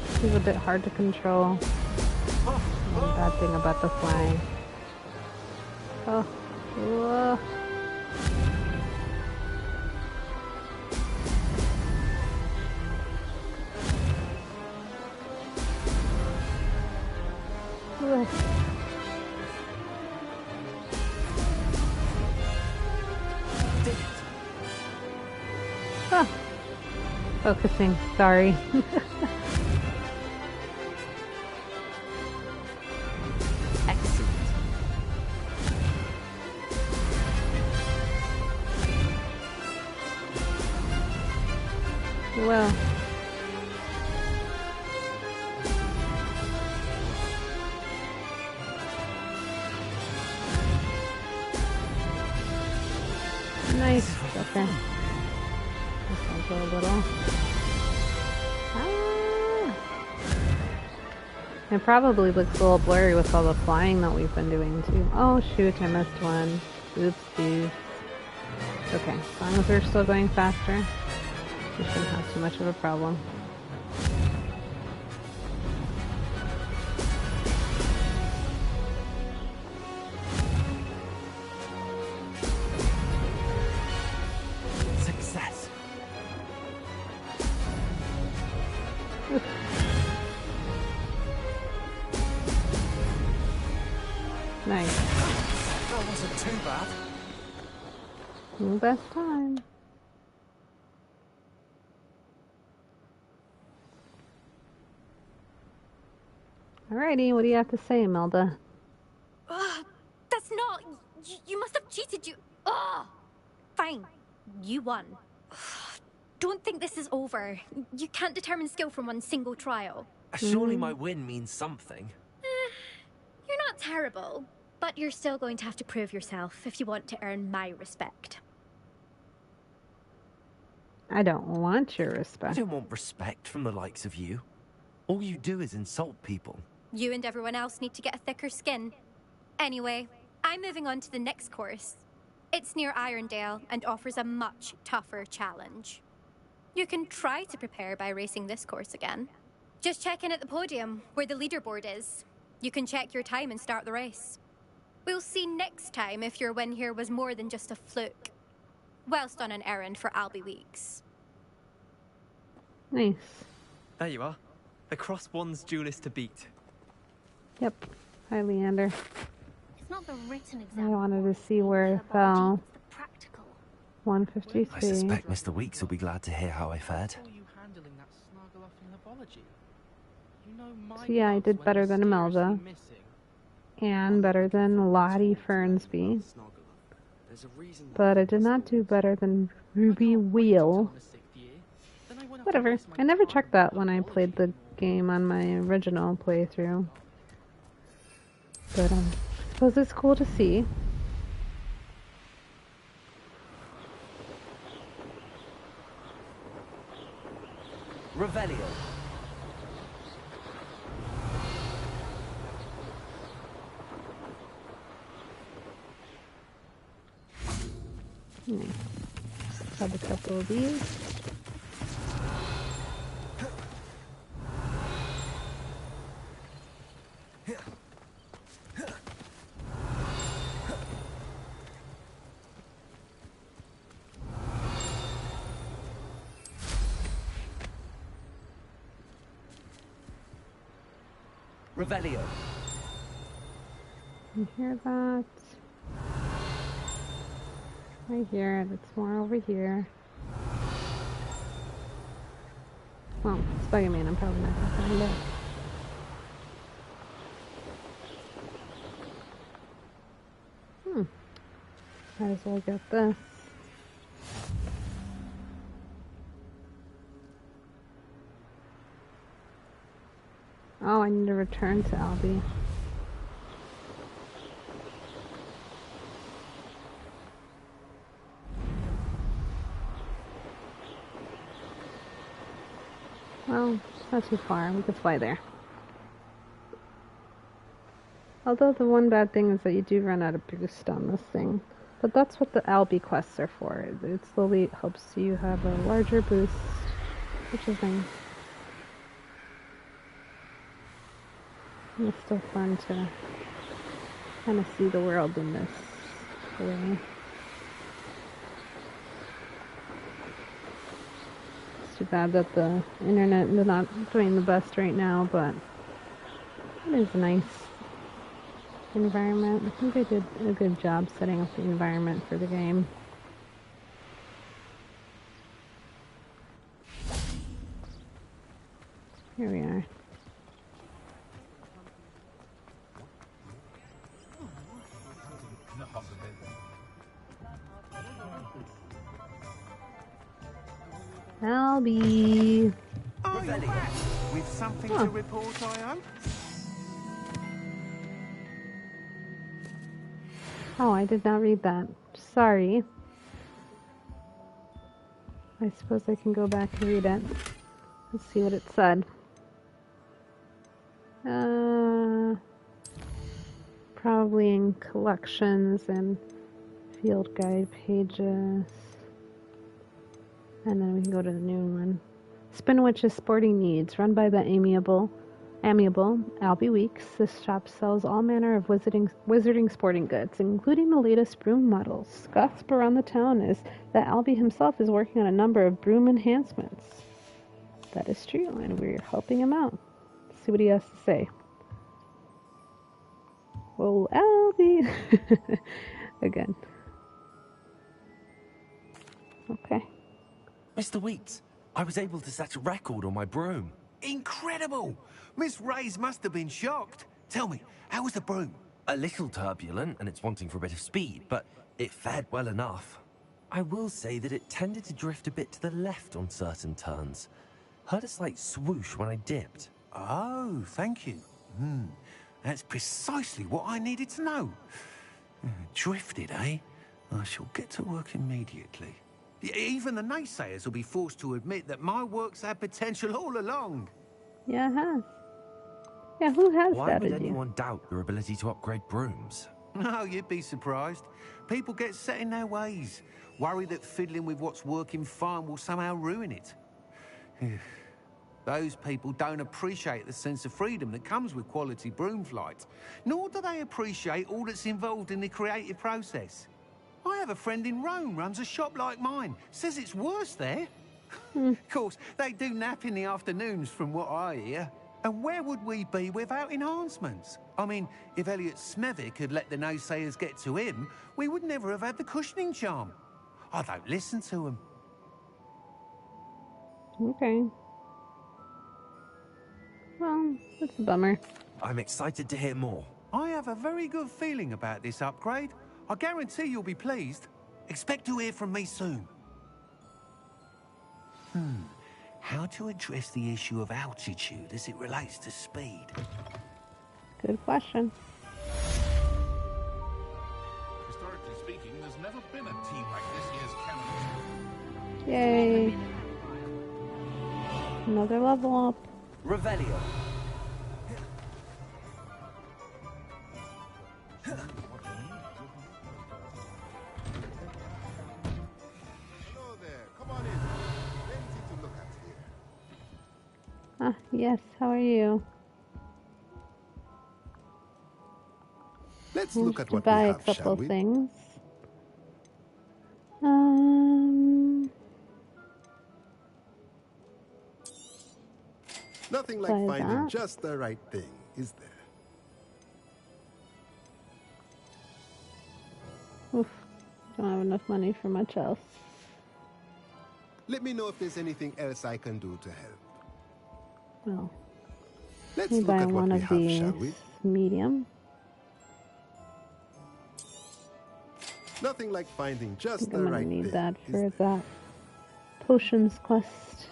Speaker 1: This is a bit hard to control. One bad thing about the flying. Oh. Whoa. Whoa. Ah. Focusing. Sorry. Well. Nice. Okay. This will go a little. Ah. It probably looks a little blurry with all the flying that we've been doing too. Oh shoot, I missed one. Oopsies. Okay, as long as we're still going faster, we shouldn't have too much of a problem.
Speaker 2: Success.
Speaker 1: Nice.
Speaker 2: That wasn't too bad.
Speaker 1: Best time. Alrighty, what do you have to say, Imelda?
Speaker 12: That's not... You must have cheated, you... Ugh! Fine. You won. Don't think this is over. You can't determine skill from one single trial.
Speaker 2: Surely my win means something.
Speaker 12: You're not terrible, but you're still going to have to prove yourself if you want to earn my respect.
Speaker 1: I don't want your respect.
Speaker 2: I don't want respect from the likes of you. All you do is insult people.
Speaker 12: You and everyone else need to get a thicker skin. Anyway, I'm moving on to the next course. It's near Irondale and offers a much tougher challenge. You can try to prepare by racing this course again. Just check in at the podium, where the leaderboard is. You can check your time and start the race. We'll see next time if your win here was more than just a fluke. Whilst on an errand for Albie Weeks.
Speaker 1: Nice.
Speaker 11: There you are. The Cross Wands duelist to beat.
Speaker 1: Yep. Hi, Leander.
Speaker 5: It's not the written
Speaker 1: I
Speaker 5: exam.
Speaker 1: wanted to see where it fell.
Speaker 5: It's the practical.
Speaker 1: 153.
Speaker 2: I suspect Mr. Weeks will be glad to hear how I fared.
Speaker 1: So yeah, I did better than Imelda. And better than Lottie Fernsby. But I did not do better than Ruby Wheel. Whatever. I never checked that when I played the game on my original playthrough. But I suppose it's cool to see.
Speaker 2: Revelio.
Speaker 1: Nice. Have a couple of these.
Speaker 2: Revelio.
Speaker 1: You hear that? I hear it. It's more over here. Well, it's bugging me and I'm probably not going to find it. Might as well get this. Oh, I need to return to Albie. Well, it's not too far. We could fly there. Although the one bad thing is that you do run out of boost on this thing. But that's what the Albie quests are for. It slowly helps you have a larger boost, which is nice. And it's still fun to kind of see the world in this way. It's too bad that the internet is not doing the best right now, but it is a nice environment. I think they did a good job setting up the environment for the game. Here we are. Albie.
Speaker 10: Are you back? With something to report, I hope?
Speaker 1: Oh, I did not read that. Sorry. I suppose I can go back and read it. Let's see what it said. Probably in collections and field guide pages. And then we can go to the new one. Spinwitch's Sporting Needs, run by the amiable Albie Weeks. This shop sells all manner of wizarding sporting goods, including the latest broom models. Gossip around the town is that Albie himself is working on a number of broom enhancements. That is true, and we're helping him out. Let's see what he has to say. Whoa, Albie! Again. Okay.
Speaker 2: Mr. Weeks, I was able to set a record on my broom.
Speaker 10: Incredible! Miss Reyes must have been shocked. Tell me, how was the broom?
Speaker 2: A little turbulent, and it's wanting for a bit of speed, but it fared well enough. I will say that it tended to drift a bit to the left on certain turns. Heard a slight swoosh when I dipped.
Speaker 10: Oh, thank you. That's precisely what I needed to know. Drifted, eh? I shall get to work immediately. Even the naysayers will be forced to admit that my work's had potential all along.
Speaker 1: Yeah, it has. Yeah, who has
Speaker 2: Why
Speaker 1: doubted
Speaker 2: would
Speaker 1: you?
Speaker 2: anyone doubt your ability to upgrade brooms?
Speaker 10: No, you'd be surprised. People get set in their ways, worry that fiddling with what's working fine will somehow ruin it. Those people don't appreciate the sense of freedom that comes with quality broom flight, nor do they appreciate all that's involved in the creative process. I have a friend in Rome runs a shop like mine. Says it's worse there. Of course, they do nap in the afternoons from what I hear. And where would we be without enhancements? I mean, if Elliot Smethwick had let the naysayers get to him, we would never have had the cushioning charm. I don't listen to them.
Speaker 1: Okay. Well, that's a bummer.
Speaker 2: I'm excited to hear more.
Speaker 10: I have a very good feeling about this upgrade. I guarantee you'll be pleased. Expect to hear from me soon. How to address the issue of altitude as it relates to speed?
Speaker 1: Good question.
Speaker 9: Historically speaking, there's never been a team like this year's Canada.
Speaker 1: Yay. Another level up.
Speaker 2: Revelio.
Speaker 9: Hello there. Come on in. Plenty to look at here.
Speaker 1: Ah, yes, how are you?
Speaker 9: Let's
Speaker 1: Managed
Speaker 9: look at
Speaker 1: to
Speaker 9: what we
Speaker 1: buy a
Speaker 9: have,
Speaker 1: couple
Speaker 9: shall
Speaker 1: of
Speaker 9: we?
Speaker 1: things.
Speaker 9: Nothing
Speaker 1: Buy
Speaker 9: like finding
Speaker 1: that.
Speaker 9: just the right thing.
Speaker 13: is there?
Speaker 1: Oof. Don't have enough money for much else.
Speaker 13: Let me know if there's anything else I can do to help.
Speaker 1: Well,
Speaker 13: Let's
Speaker 1: let me
Speaker 13: look
Speaker 1: buy
Speaker 13: at what
Speaker 1: one
Speaker 13: we
Speaker 1: of
Speaker 13: have,
Speaker 1: these
Speaker 13: shall we?
Speaker 1: medium.
Speaker 13: Nothing like finding
Speaker 1: I
Speaker 13: just
Speaker 1: think
Speaker 13: the
Speaker 1: I'm gonna
Speaker 13: right
Speaker 1: need
Speaker 13: thing,
Speaker 1: that
Speaker 13: is
Speaker 1: for
Speaker 13: there?
Speaker 1: that potions quest.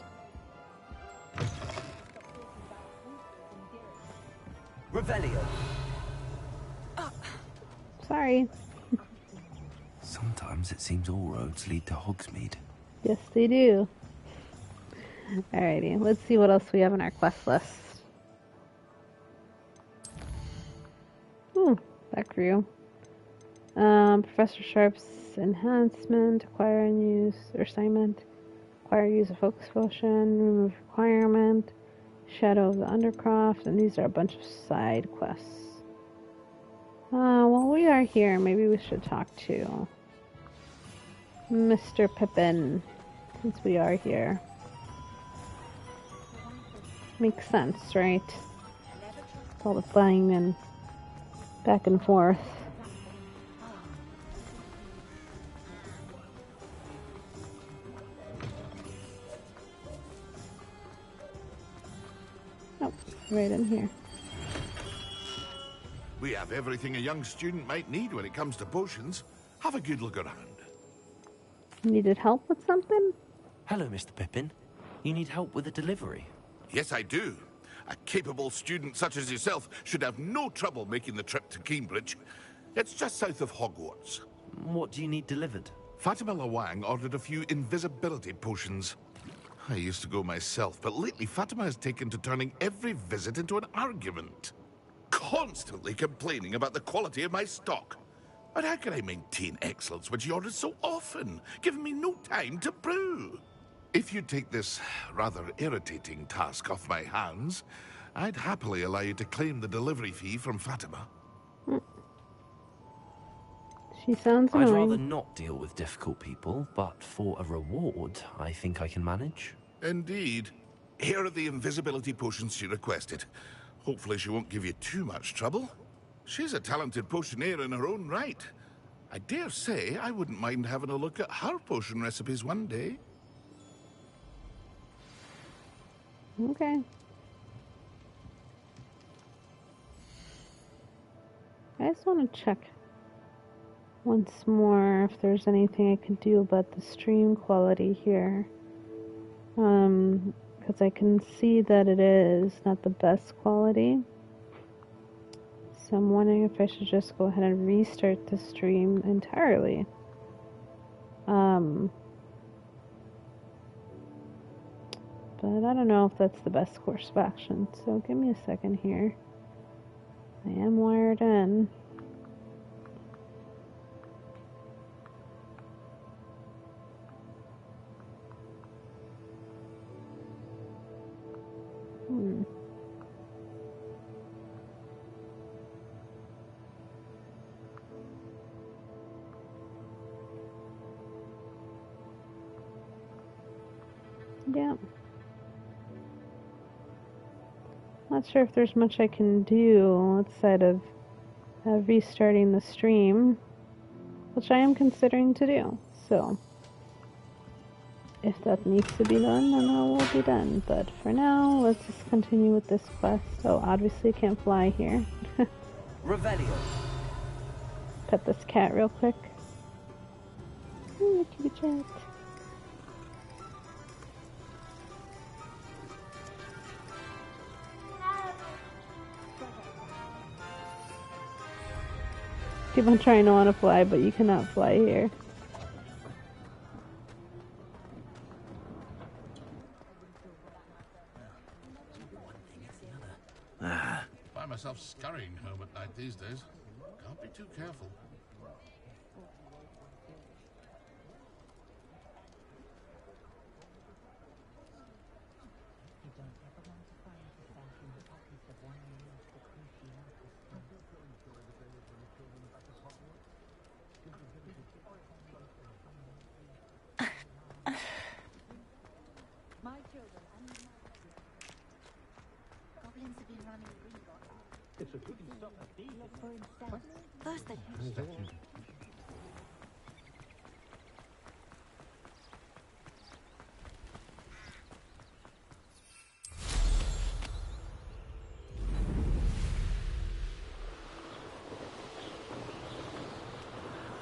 Speaker 2: Revelio.
Speaker 1: Sorry.
Speaker 2: Sometimes it seems all roads lead to Hogsmeade.
Speaker 1: Yes, they do. Alrighty, let's see what else we have on our quest list. That grew. Professor Sharp's enhancement, acquire and use, or assignment, acquire and use a focus potion, remove requirement, Shadow of the Undercroft, and these are a bunch of side quests. While we are here, maybe we should talk to Mr. Pippin, since we are here. Makes sense, right? All the flying and back and forth. Oh, right in here.
Speaker 9: We have everything a young student might need when it comes to potions. Have a good look around.
Speaker 1: Needed help with something?
Speaker 2: Hello, Mr. Pippin. You need help with a delivery?
Speaker 9: Yes, I do. A capable student such as yourself should have no trouble making the trip to Cambridge. It's just south of Hogwarts.
Speaker 2: What do you need delivered?
Speaker 9: Fatima Lawang ordered a few invisibility potions. I used to go myself, but lately Fatima has taken to turning every visit into an argument. Constantly complaining about the quality of my stock. But how can I maintain excellence when she orders so often, giving me no time to brew? If you take this rather irritating task off my hands, I'd happily allow you to claim the delivery fee from Fatima.
Speaker 1: She sounds
Speaker 2: I'd
Speaker 1: annoying.
Speaker 2: rather not deal with difficult people, but for a reward, I think I can manage.
Speaker 9: Indeed. Here are the invisibility potions she requested. Hopefully she won't give you too much trouble. She's a talented potioneer in her own right. I dare say I wouldn't mind having a look at her potion recipes one day.
Speaker 1: Okay. I just want to check once more if there's anything I can do about the stream quality here. Because I can see that it is not the best quality. So I'm wondering if I should just go ahead and restart the stream entirely. But I don't know if that's the best course of action. So give me a second here. I am wired in. Yeah. Not sure if there's much I can do outside of restarting the stream, which I am considering to do. So, if that needs to be done, then it will be done. But for now, let's just continue with this quest. Oh, obviously I can't fly here.
Speaker 2: Revelio.
Speaker 1: Pet this cat real quick. Ooh, kitty cat. Keep on trying to want to fly, but you cannot fly here.
Speaker 9: Find myself scurrying home at night these days. Can't be too careful.
Speaker 7: Goblins have been running Gringotts.
Speaker 5: First thing.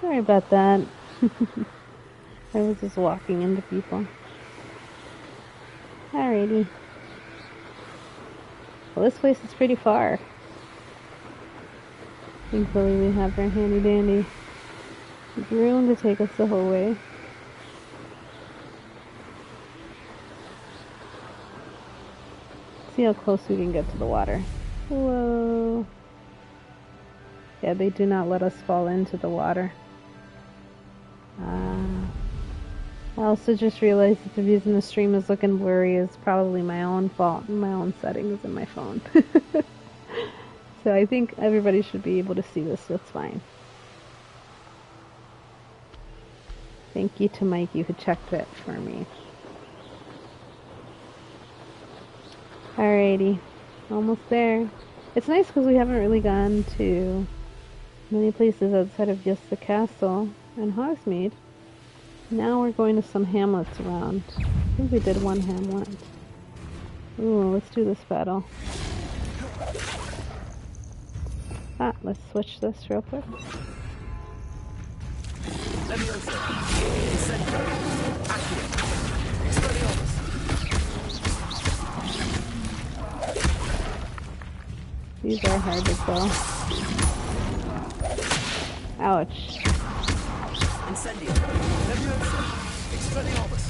Speaker 1: Sorry about that. I was just walking into people. Alrighty. Well, this place is pretty far. Thankfully we have our handy dandy broom to take us the whole way. See how close we can get to the water. Whoa. Yeah, they do not let us fall into the water. I also just realized that the views in the stream is looking blurry is probably my own fault, my own settings in my phone. So I think everybody should be able to see this, so it's fine. Thank you to Mikey who checked it for me. Alrighty, almost there. It's nice because we haven't really gone to many places outside of just the castle and Hogsmeade. Now we're going to some hamlets around. I think we did one hamlet. Ooh, let's do this battle. Let's switch this real quick. These are hard to kill. Ouch.
Speaker 2: Incendio. Leviosa. Expelliarmus.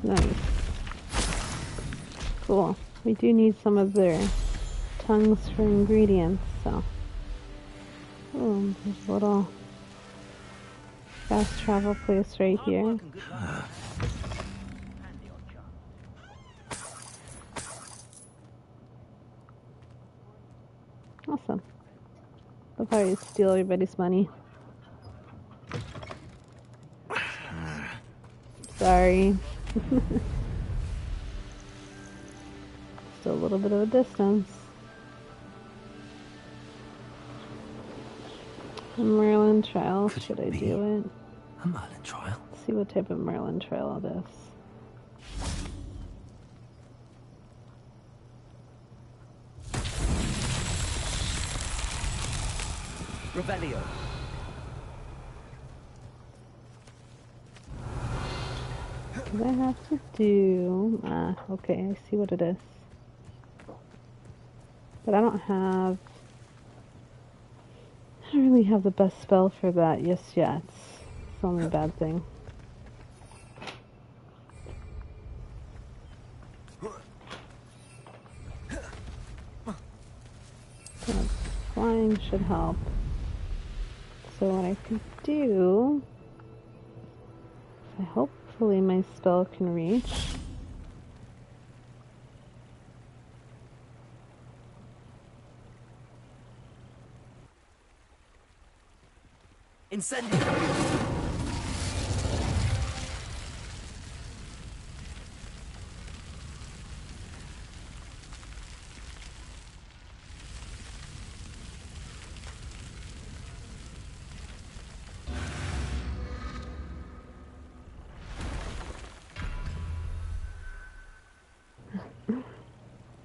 Speaker 1: Nice. Cool. We do need some of their tongues for ingredients, so. Oh, there's a little fast travel place right here. Awesome. I'll probably steal everybody's money. Sorry. Still a little bit of a distance. A Merlin trial. Should I do it?
Speaker 2: A Merlin trial?
Speaker 1: Let's see what type of Merlin trial it is.
Speaker 2: Revelio.
Speaker 1: What I have to do... okay, I see what it is. But I don't really have the best spell for that just yet. It's only a bad thing. So flying should help. So what I can do... hopefully my spell can reach.
Speaker 2: Incendio.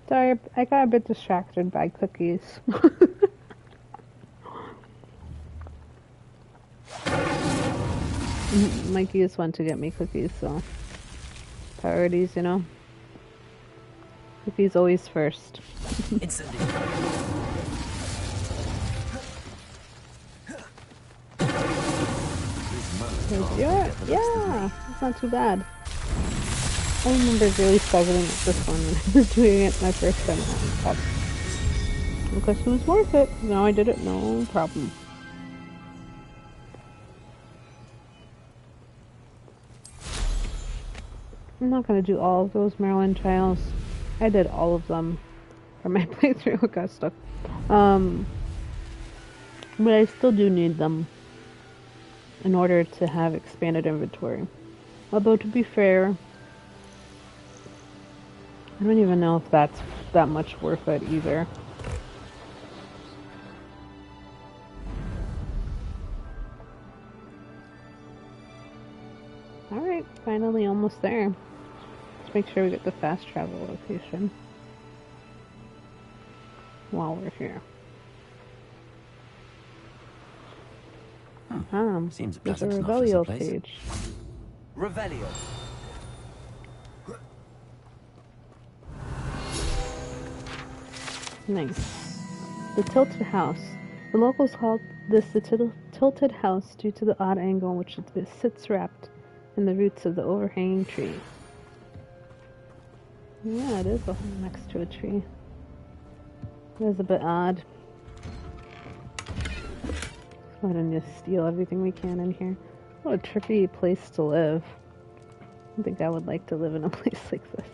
Speaker 1: Sorry, I got a bit distracted by cookies. Mikey just went to get me cookies, so priorities, you know. Cookies always first. Yeah, it's not too bad. I remember really struggling with this one when I was doing it my first time out. Because it was worth it. Now I did it, no problem. I'm not going to do all of those Merlin trials. I did all of them for my playthrough. I got stuck. But I still do need them in order to have expanded inventory. Although, to be fair, I don't even know if that's that much worth it either. Alright, finally almost there. Let's make sure we get the fast travel location while we're here.
Speaker 2: Seems
Speaker 1: there's a
Speaker 2: pleasant enough as a
Speaker 1: Revelio
Speaker 2: place.
Speaker 1: page.
Speaker 2: Revelio.
Speaker 1: Nice. The Tilted House. The locals call this the Tilted House due to the odd angle in which it sits wrapped in the roots of the overhanging tree. Yeah, it is next to a tree. It is a bit odd. Why don't we just steal everything we can in here? What a trippy place to live. I don't think I would like to live in a place like this.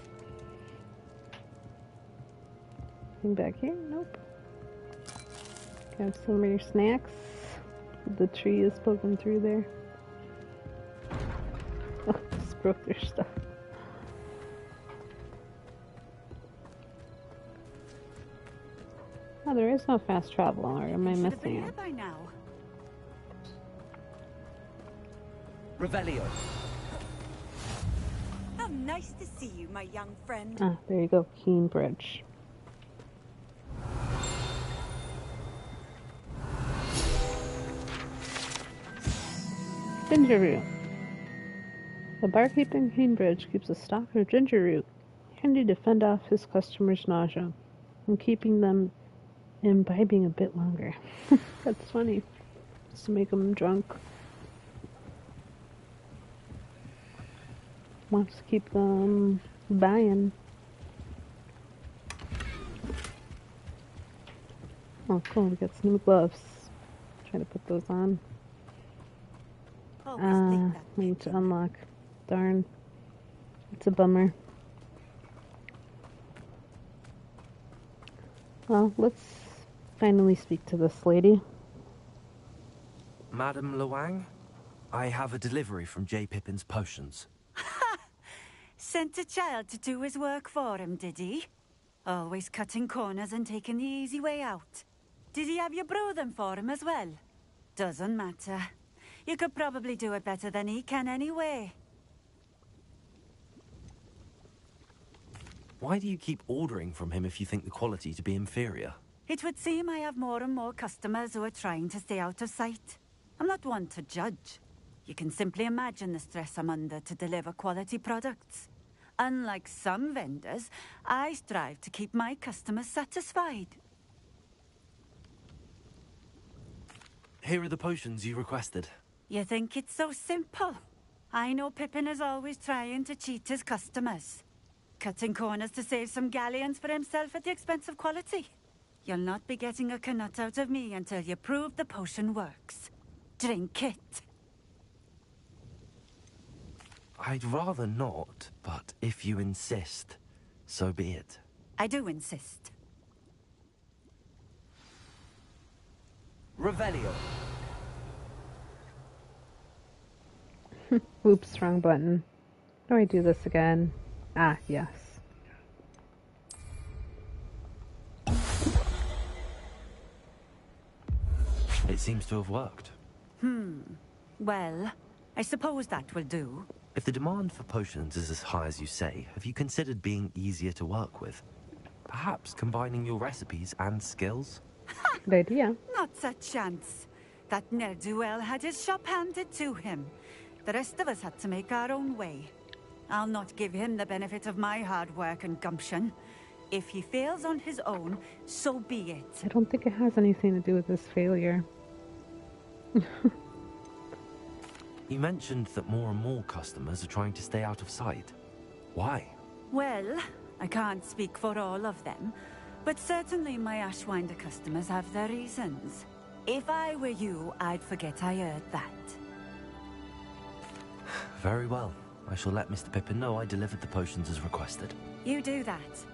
Speaker 1: Anything back here? Nope. Grab some of your snacks. The tree is poking through there. Oh, just broke their stuff. Oh, there is no fast travel, or am I missing it?
Speaker 2: Revelio.
Speaker 14: How nice to see you, my young friend.
Speaker 1: Ah, there you go, Keen Bridge. Ginger root. The barkeep in Cambridge keeps a stock of ginger root, handy to fend off his customers' nausea and keeping them imbibing a bit longer. That's funny. Just to make them drunk. Wants to keep them buying. Oh, cool. We got some new gloves. Try to put those on. I need to unlock. Darn. It's a bummer. Well, let's finally speak to this lady.
Speaker 2: Madame Luang, I have a delivery from J. Pippin's Potions.
Speaker 14: Sent a child to do his work for him, did he? Always cutting corners and taking the easy way out. Did he have you brew them for him as well? Doesn't matter. You could probably do it better than he can anyway.
Speaker 2: Why do you keep ordering from him if you think the quality to be inferior?
Speaker 14: It would seem I have more and more customers who are trying to stay out of sight. I'm not one to judge. You can simply imagine the stress I'm under to deliver quality products. Unlike some vendors, I strive to keep my customers satisfied.
Speaker 2: Here are the potions you requested.
Speaker 14: You think it's so simple? I know Pippin is always trying to cheat his customers. Cutting corners to save some galleons for himself at the expense of quality. You'll not be getting a canut out of me until you prove the potion works. Drink it.
Speaker 2: I'd rather not, but if you insist, so be it.
Speaker 14: I do insist.
Speaker 2: Revelio.
Speaker 1: Oops, wrong button. How do I do this again? Ah, yes.
Speaker 2: It seems to have worked.
Speaker 14: Well, I suppose that will do.
Speaker 2: If the demand for potions is as high as you say, have you considered being easier to work with? Perhaps combining your recipes and skills?
Speaker 1: Good idea.
Speaker 14: Not a chance. That ne'er-do-well had his shop handed to him. The rest of us had to make our own way. I'll not give him the benefit of my hard work and gumption. If he fails on his own, so be it.
Speaker 1: I don't think it has anything to do with his failure.
Speaker 2: You mentioned that more and more customers are trying to stay out of sight. Why?
Speaker 14: Well, I can't speak for all of them, but certainly my Ashwinder customers have their reasons. If I were you, I'd forget I heard that.
Speaker 2: Very well. I shall let Mr. Pippin know I delivered the potions as requested.
Speaker 14: You do that.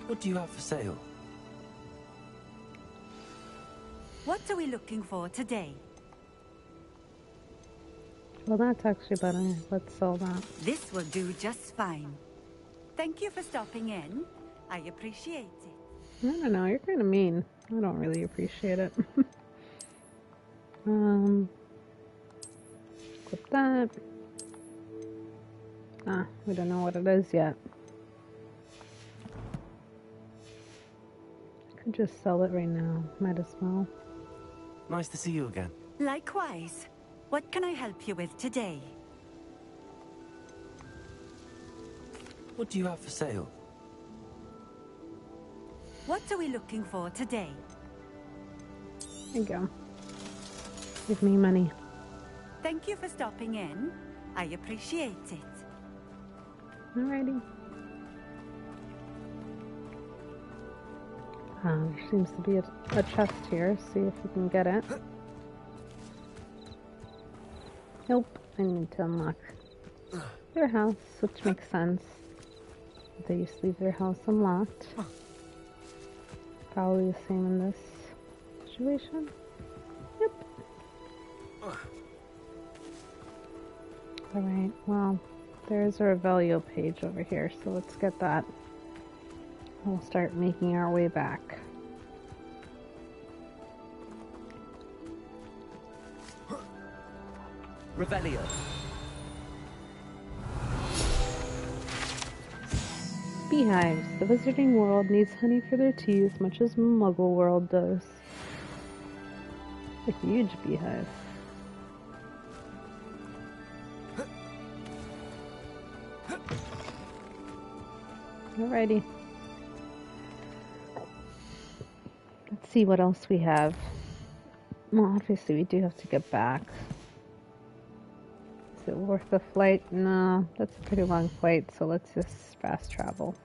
Speaker 2: What do you have for sale?
Speaker 14: What are we looking for today?
Speaker 1: Well, that's actually better. Let's sell that.
Speaker 14: This will do just fine. Thank you for stopping in. I appreciate it.
Speaker 1: I don't know, you're kind of mean. I don't really appreciate it. Equip that. Ah, we don't know what it is yet. I could just sell it right now. Might as well.
Speaker 2: Nice to see you again.
Speaker 14: Likewise. What can I help you with today?
Speaker 2: What do you have for sale?
Speaker 14: What are we looking for today?
Speaker 1: There you go. Give me money.
Speaker 14: Thank you for stopping in. I appreciate it.
Speaker 1: Alrighty. There seems to be a chest here. See if we can get it. Nope. I need to unlock their house, which makes sense. They used to leave their house unlocked. Probably the same in this situation. Yep. Alright, well, there's a Revelio page over here, so let's get that. We'll start making our way back.
Speaker 2: Revelio.
Speaker 1: Beehives. The Wizarding World needs honey for their tea as much as Muggle World does. A huge beehive. Alrighty. Let's see what else we have. Well, obviously we do have to get back. Is it worth the flight? No, that's a pretty long flight, so let's just fast travel.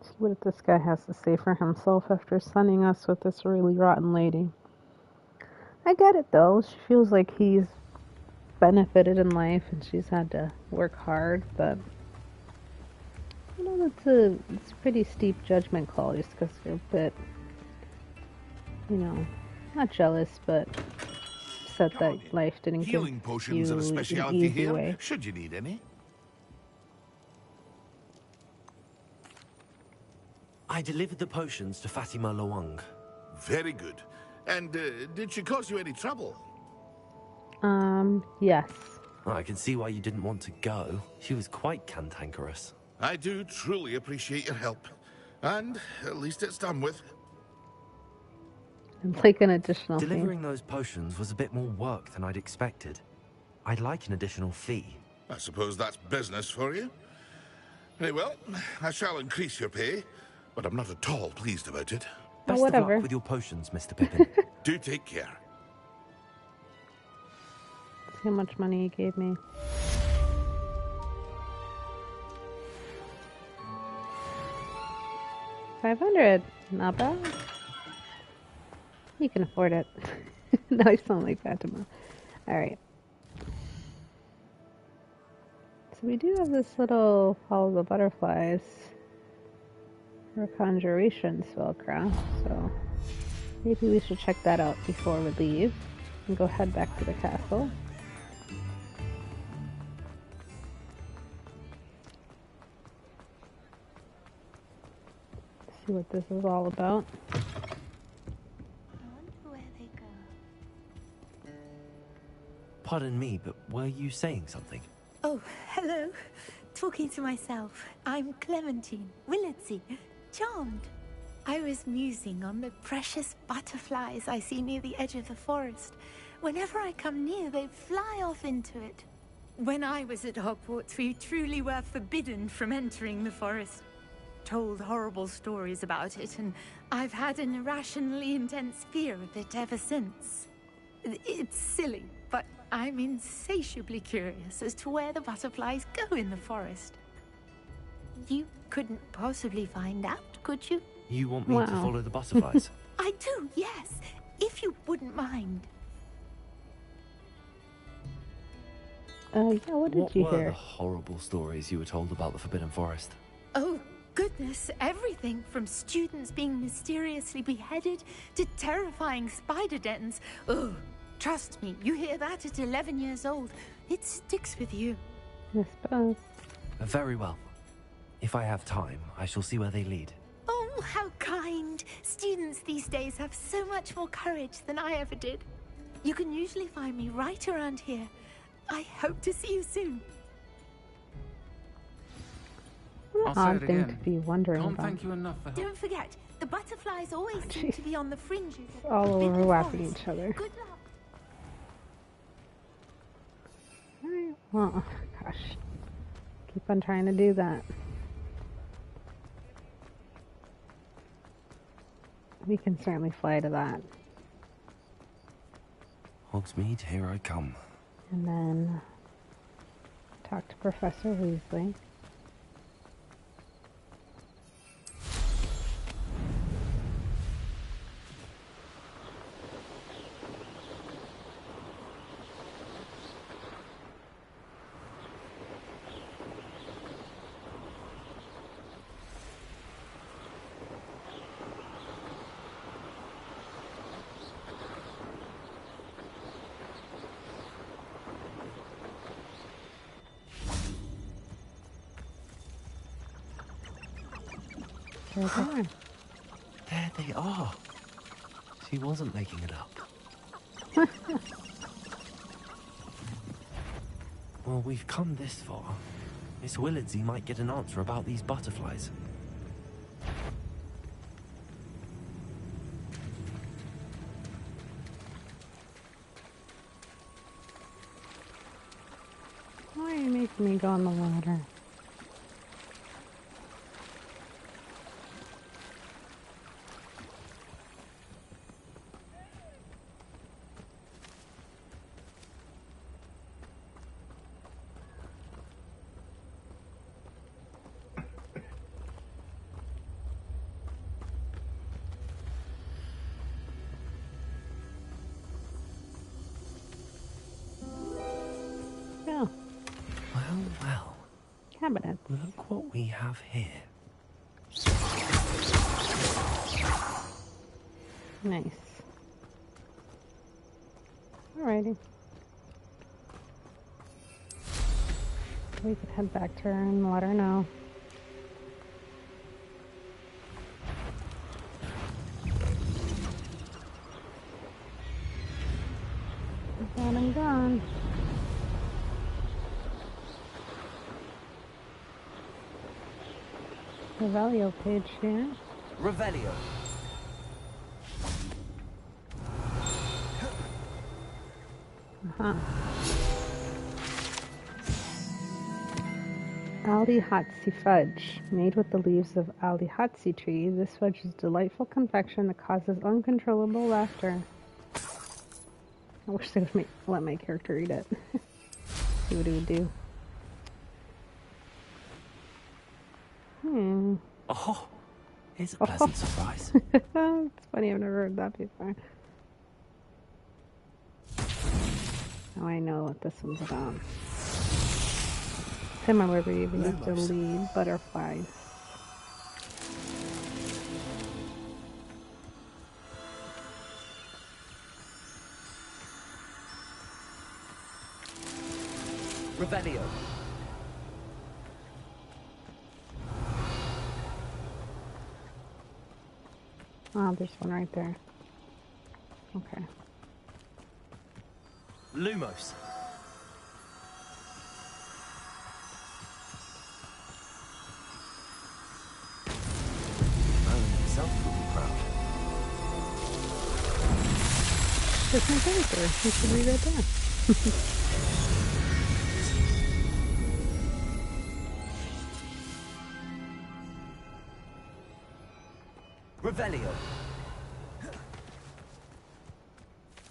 Speaker 1: See what this guy has to say for himself after sending us with this really rotten lady. I get it though, she feels like he's benefited in life and she's had to work hard, but you know, it's a pretty steep judgment call just because you're a bit, you know, not jealous, but upset that life didn't give
Speaker 9: Healing potions
Speaker 1: you
Speaker 9: are a
Speaker 1: an
Speaker 9: specialty
Speaker 1: easy
Speaker 9: here,
Speaker 1: way.
Speaker 9: should you need any.
Speaker 2: I delivered the potions to Fatima Loang.
Speaker 9: Very good. And did she cause you any trouble?
Speaker 1: Yes.
Speaker 2: Well, I can see why you didn't want to go. She was quite cantankerous.
Speaker 9: I do truly appreciate your help. And at least it's done with.
Speaker 1: It's like an additional
Speaker 2: Delivering
Speaker 1: fee.
Speaker 2: those potions was a bit more work than I'd expected. I'd like an additional fee.
Speaker 9: I suppose that's business for you. Very well, I shall increase your pay, but I'm not at all pleased about it.
Speaker 2: Best of luck with your potions, Mr. Pippin.
Speaker 9: Do take care.
Speaker 1: See how much money he gave me. $500. Not bad. You can afford it. Now I sound like Fatima. Alright. So we do have this little follow the butterflies for conjuration spellcraft, so maybe we should check that out before we leave and go head back to the castle. See what this is all about.
Speaker 2: Pardon me, but were you saying something?
Speaker 15: Oh, hello. Talking to myself. I'm Clementine Willardsey. Charmed. I was musing on the precious butterflies I see near the edge of the forest. Whenever I come near, they fly off into it.
Speaker 14: When I was at Hogwarts, we truly were forbidden from entering the forest. Told horrible stories about it, and I've had an irrationally intense fear of it ever since. It's silly, but I'm insatiably curious as to where the butterflies go in the forest.
Speaker 15: You couldn't possibly find out, could you?
Speaker 2: You want me to follow the butterflies?
Speaker 15: I do, yes. If you wouldn't mind.
Speaker 1: Yeah, what did you
Speaker 2: What were
Speaker 1: hear?
Speaker 2: the horrible stories you were told about the Forbidden Forest?
Speaker 15: Oh, good witness everything from students being mysteriously beheaded to terrifying spider dens. Oh, trust me, you hear that at 11 years old, it sticks with you.
Speaker 1: I suppose.
Speaker 2: Very well. If I have time, I shall see where they lead.
Speaker 15: Oh, how kind. Students these days have so much more courage than I ever did. You can usually find me right around here. I hope to see you soon.
Speaker 1: What an odd thing to be wondering
Speaker 11: Can't
Speaker 1: about.
Speaker 11: thank you enough for help.
Speaker 15: Don't forget, the butterflies always seem to be on the fringes.
Speaker 1: All overlapping each other.
Speaker 15: Good luck.
Speaker 1: Alright, well, gosh. Keep on trying to do that. We can certainly fly to that.
Speaker 2: Hogsmeade, here I come.
Speaker 1: And then talk to Professor Weasley.
Speaker 2: There they are. She wasn't making it up. Well, we've come this far. Miss Willardsey might get an answer about these butterflies.
Speaker 1: Why are you making me go on the ladder?
Speaker 2: Well.
Speaker 1: Cabinets.
Speaker 2: Look what we have here.
Speaker 1: Nice. Alrighty. We could head back to her and let her know. Glad I'm gone. Revelio page here.
Speaker 2: Revelio. Alihatsi fudge. Made with the leaves of Alihatsi tree, this fudge is delightful confection that causes uncontrollable laughter. I wish they would let my character eat it. See what it would do. Oh, here's a pleasant surprise.
Speaker 1: It's funny, I've never heard that before. Oh, I know what this one's about. Similarly, we have to lead butterflies.
Speaker 2: Revelio.
Speaker 1: Oh, there's one right there. Okay.
Speaker 2: Lumos. Merlin himself will be proud.
Speaker 1: There's my character. He should be right there.
Speaker 2: Revelio.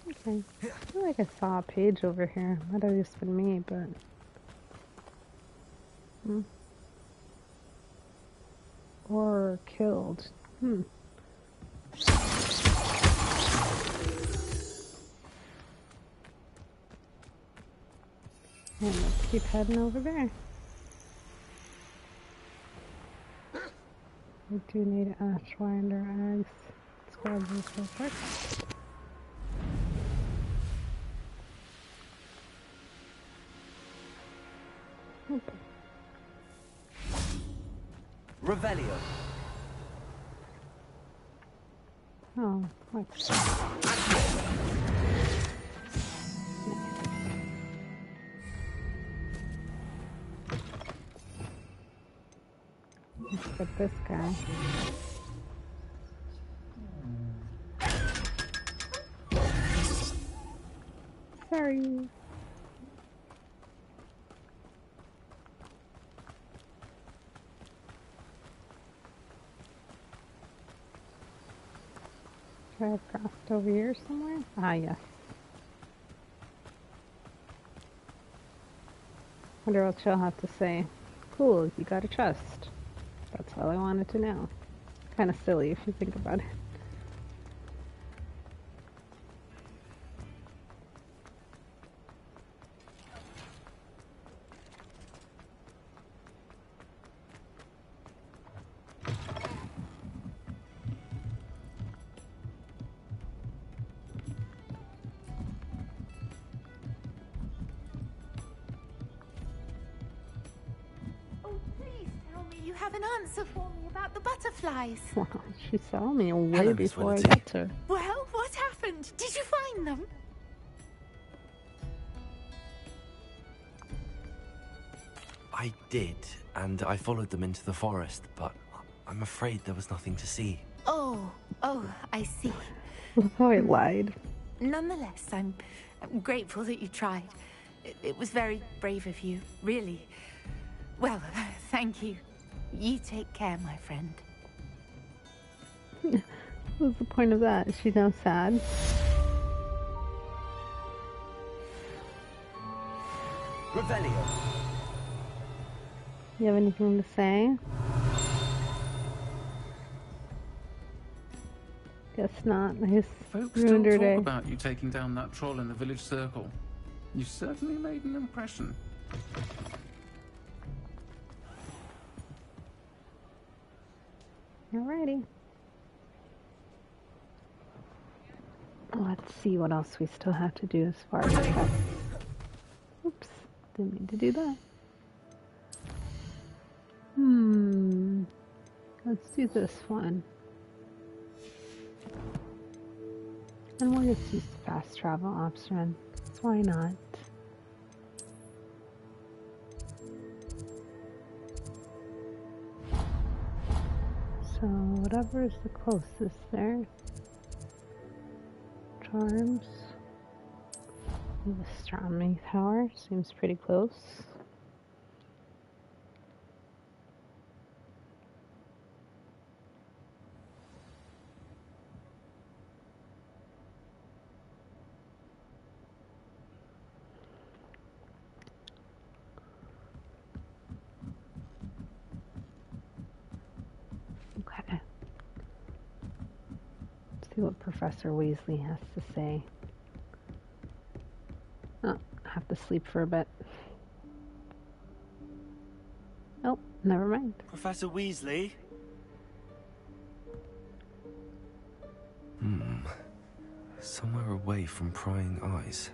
Speaker 1: Okay. I feel like I saw a page over here. Might have just been me, but... Or killed. And let's keep heading over there. We do need ashwinder eggs. Let's grab these real quick. Oop.
Speaker 2: Revelio.
Speaker 1: Oh, what's Let's get this guy. Sorry. Should I have crossed over here somewhere? Ah, yes. Wonder what she'll have to say. Cool, you got a chest. That's all I wanted to know. Kind of silly if you think about it.
Speaker 15: You have an answer for me about the butterflies.
Speaker 1: Wow, she saw me way
Speaker 2: Hello,
Speaker 1: before I
Speaker 2: Miss
Speaker 1: got to her.
Speaker 15: Well, what happened? Did you find them?
Speaker 2: I did, and I followed them into the forest, but I'm afraid there was nothing to see.
Speaker 15: Oh, I see.
Speaker 1: Oh, I lied.
Speaker 15: Nonetheless, I'm grateful that you tried. It was very brave of you, really. Well, thank you. You take care, my friend.
Speaker 1: What's the point of that? Is she now sad?
Speaker 2: Revelio.
Speaker 1: You have anything to say? Guess not. I just
Speaker 16: Folks
Speaker 1: ruined
Speaker 16: still
Speaker 1: her
Speaker 16: talk
Speaker 1: day.
Speaker 16: about you taking down that troll in the village circle. You certainly made an impression.
Speaker 1: Alrighty. Let's see what else we still have to do as far as that. Oops, didn't mean to do that. Let's do this one. And we'll just use the fast travel option. So why not? So whatever is the closest there. Charms. The astronomy tower seems pretty close. Okay. Let's see what Professor Weasley has to say. Oh, I have to sleep for a bit. Oh, never mind.
Speaker 17: Professor Weasley?
Speaker 2: Somewhere away from prying eyes.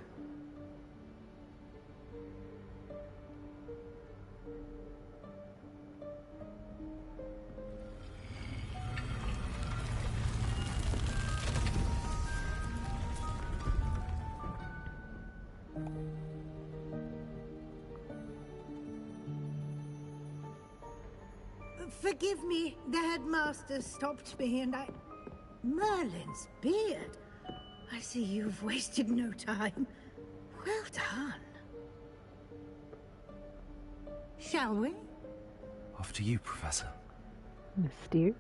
Speaker 7: Forgive me, the headmaster stopped me and I... Merlin's beard. I see you've wasted no time. Well done. Shall we?
Speaker 2: Off to you, Professor.
Speaker 1: Mysterious.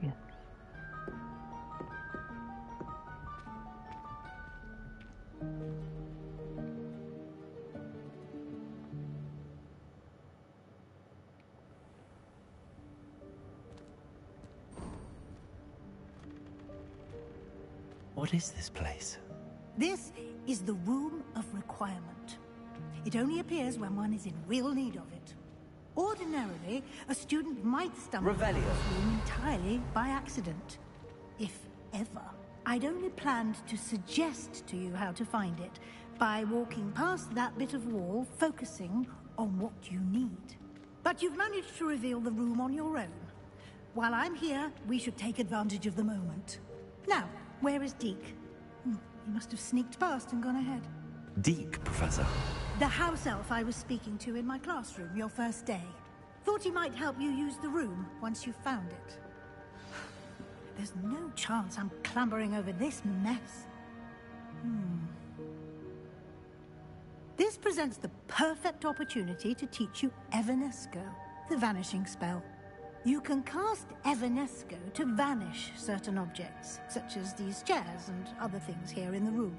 Speaker 2: What is this place?
Speaker 7: This is the Room of Requirement. It only appears when one is in real need of it. Ordinarily, a student might stumble upon this room entirely by accident. If ever. I'd only planned to suggest to you how to find it by walking past that bit of wall, focusing on what you need. But you've managed to reveal the room on your own. While I'm here, we should take advantage of the moment. Now, where is Deke? He must have sneaked past and gone ahead.
Speaker 2: Deke, Professor.
Speaker 7: The house elf I was speaking to in my classroom your first day. Thought he might help you use the room once you found it. There's no chance I'm clambering over this mess. This presents the perfect opportunity to teach you Evanesco, the vanishing spell. You can cast Evanesco to vanish certain objects, such as these chairs and other things here in the room.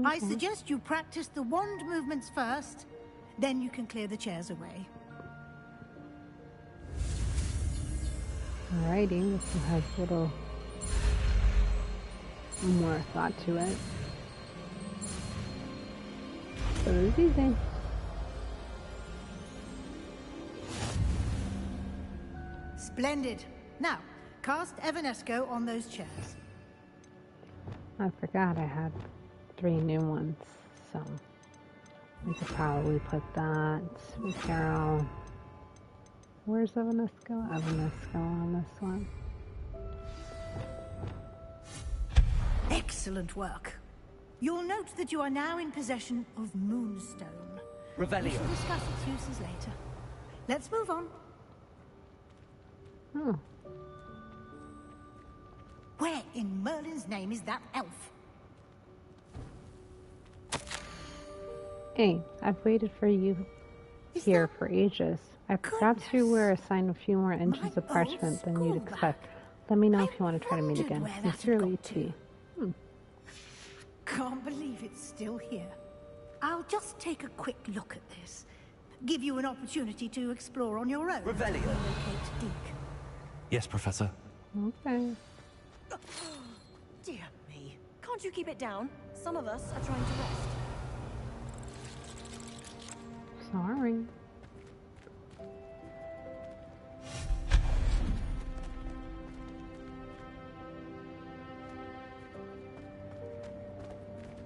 Speaker 7: I suggest you practice the wand movements first, then you can clear the chairs away.
Speaker 1: Alrighty, this one has a little more thought to it. So it's easy.
Speaker 7: Splendid. Now, cast Evanesco on those chairs.
Speaker 1: I forgot I had 3 new ones, so we could probably put that with Carol. Where's Evanesco? Evanesco on this one.
Speaker 7: Excellent work. You'll note that you are now in possession of Moonstone.
Speaker 6: Revelio.
Speaker 7: We shall discuss its uses later. Let's move on. Where in Merlin's name is that elf?
Speaker 1: Hey, I've waited for you here for ages. Perhaps you were assigned a few more inches of parchment than you'd expect. Let me know if you want to try to meet again. Sincerely, T.
Speaker 7: Can't believe it's still here. I'll just take a quick look at this. Give you an opportunity to explore on your own.
Speaker 6: Revelio.
Speaker 7: Locate Deke.
Speaker 2: Yes, Professor.
Speaker 1: Okay.
Speaker 17: Dear me. Can't you keep it down? Some of us are trying to rest.
Speaker 1: Sorry.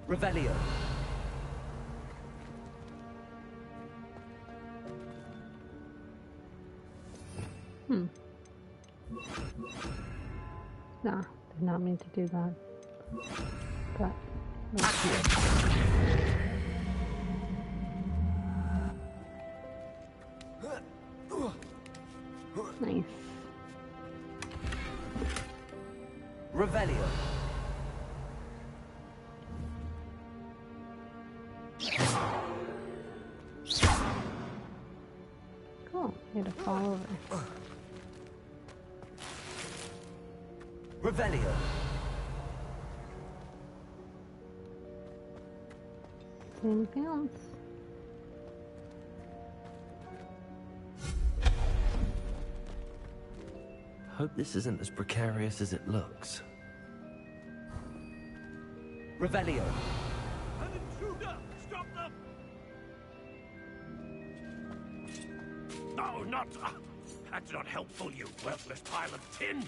Speaker 6: Revelio.
Speaker 1: Nah, did not mean to do that. But nice.
Speaker 6: Revelio.
Speaker 1: Cool. Need to fall over.
Speaker 6: Revelio.
Speaker 1: Anything else?
Speaker 2: Hope this isn't as precarious as it looks.
Speaker 6: Revelio.
Speaker 18: An intruder! Stop them! No, not... that's not helpful, you worthless pile of tin!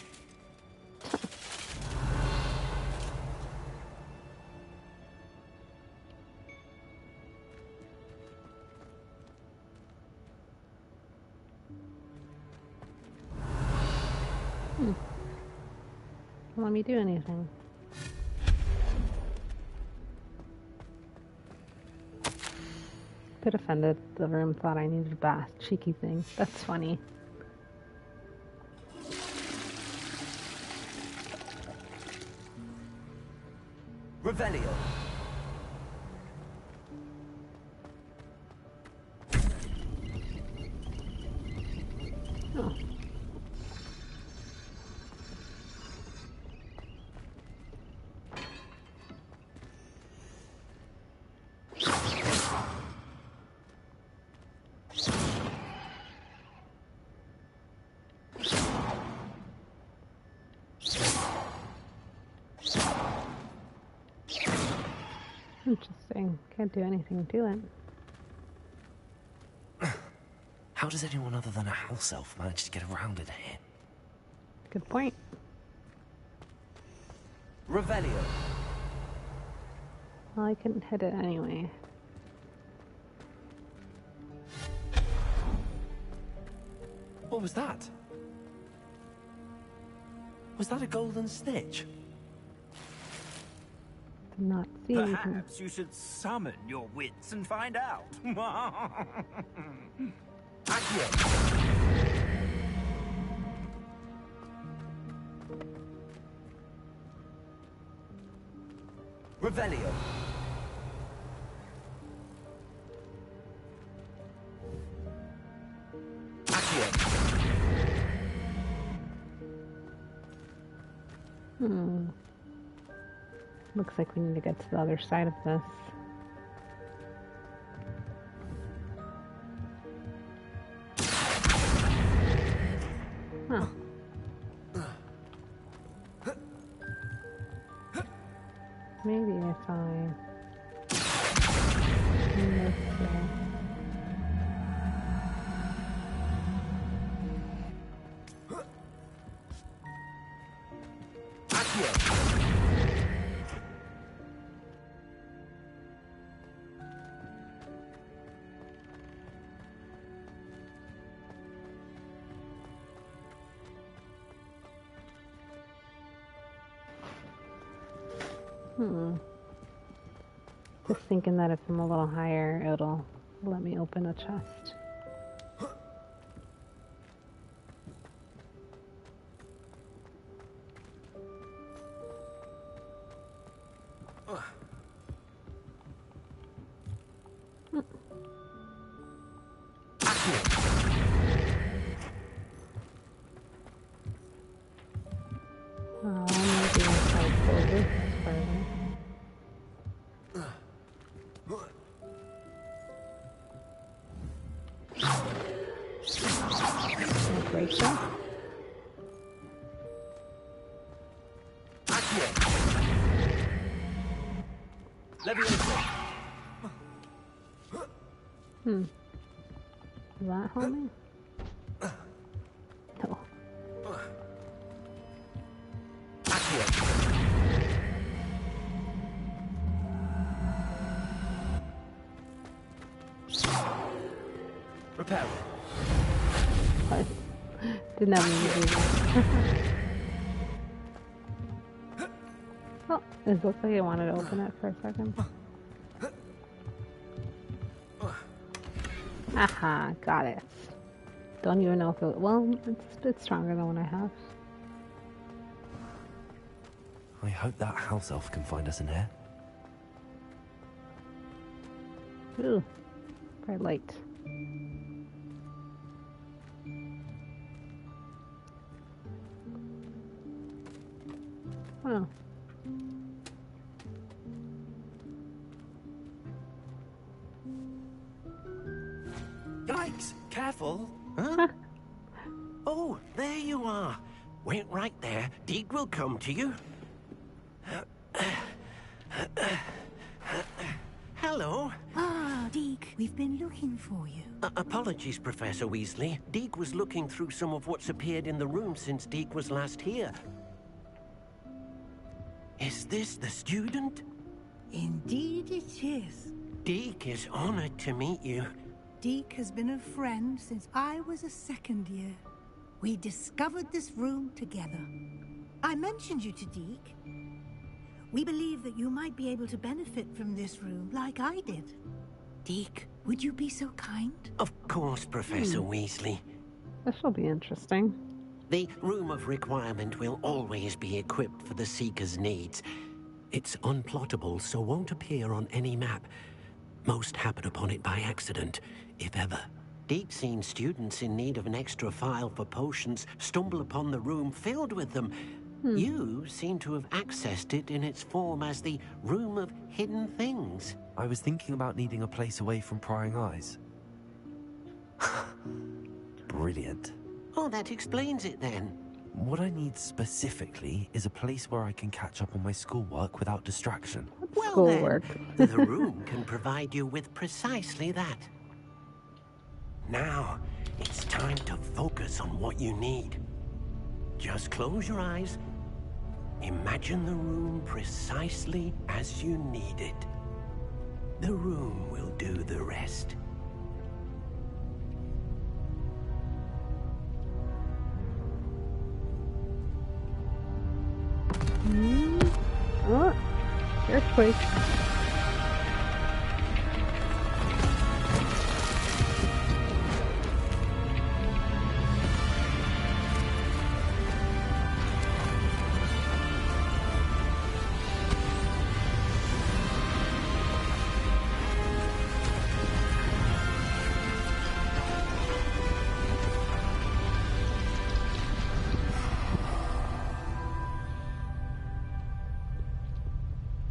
Speaker 1: Don't let me do anything. Bit offended. The room thought I needed a bath. Cheeky thing. That's funny.
Speaker 6: Revelio.
Speaker 1: Oh. Interesting. Can't do anything to it.
Speaker 2: How does anyone other than a house elf manage to get around in here?
Speaker 1: Good point.
Speaker 2: Revelio.
Speaker 1: Well, I couldn't hit it anyway.
Speaker 2: What was that? Was that a golden snitch?
Speaker 1: Did not see anything.
Speaker 18: Perhaps you should summon your wits and find out.
Speaker 2: Revelio.
Speaker 1: Looks like we need to get to the other side of this. Huh. Maybe if I... Just thinking that if I'm a little higher, it'll let me open a chest. Maybe if I pull this further. Break that. Is that homing? No.
Speaker 2: Repair.
Speaker 1: Didn't have any to do that. Oh, it looks like I wanted to open it for a second. Aha, got it. Don't even know if it... Well, it's a bit stronger than what I have.
Speaker 2: I hope that house elf can find us in here.
Speaker 1: Ooh, bright light. Oh.
Speaker 18: Yikes! Careful! Huh? Oh, there you are. Wait right there. Deek will come to you. Hello.
Speaker 7: Ah, Deek, we've been looking for you.
Speaker 18: Apologies, Professor Weasley. Deek was looking through some of what's appeared in the room since Deek was last here. Is this the student?
Speaker 7: Indeed it is.
Speaker 18: Deek is honored to meet you.
Speaker 7: Deek has been a friend since I was a second year. We discovered this room together. I mentioned you to Deek. We believe that you might be able to benefit from this room like I did. Deek, would you be so kind?
Speaker 18: Of course, Professor Weasley.
Speaker 1: This will be interesting.
Speaker 18: The Room of Requirement will always be equipped for the Seeker's needs. It's unplottable, so won't appear on any map. Most happen upon it by accident, if ever. Deek's seen students in need of an extra file for potions stumble upon the room filled with them. You seem to have accessed it in its form as the Room of Hidden Things.
Speaker 2: I was thinking about needing a place away from prying eyes. Brilliant.
Speaker 18: Oh, that explains it then.
Speaker 2: What I need specifically is a place where I can catch up on my schoolwork without distraction.
Speaker 18: Well
Speaker 1: Schoolwork.
Speaker 18: then, the room can provide you with precisely that. Now, It's time to focus on what you need. Just close your eyes. Imagine the room precisely as you need it. The room will do the rest.
Speaker 1: Oh, earthquake.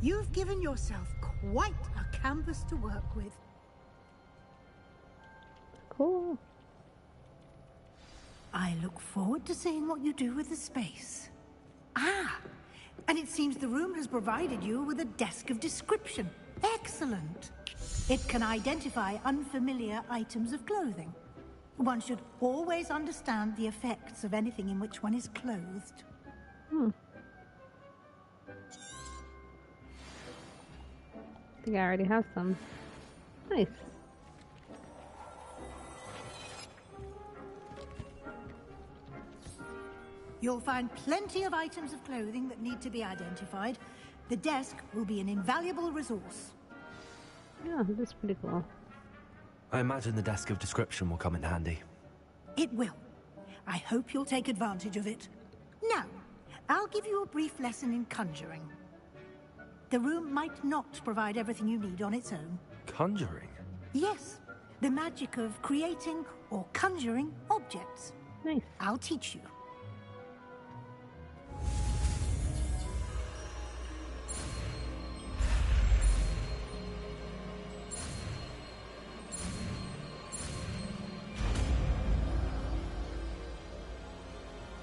Speaker 7: You've given yourself quite a canvas to work with.
Speaker 1: Cool.
Speaker 7: I look forward to seeing what you do with the space. Ah, and it seems the room has provided you with a desk of description. Excellent. It can identify unfamiliar items of clothing. One should always understand the effects of anything in which one is clothed.
Speaker 1: I think I already have some. Nice.
Speaker 7: You'll find plenty of items of clothing that need to be identified. The desk will be an invaluable resource.
Speaker 1: Yeah, that's pretty cool.
Speaker 2: I imagine the desk of description will come in handy.
Speaker 7: It will. I hope you'll take advantage of it. Now, I'll give you a brief lesson in conjuring. The room might not provide everything you need on its own.
Speaker 2: Conjuring?
Speaker 7: Yes, the magic of creating or conjuring objects.
Speaker 1: Nice.
Speaker 7: I'll teach you.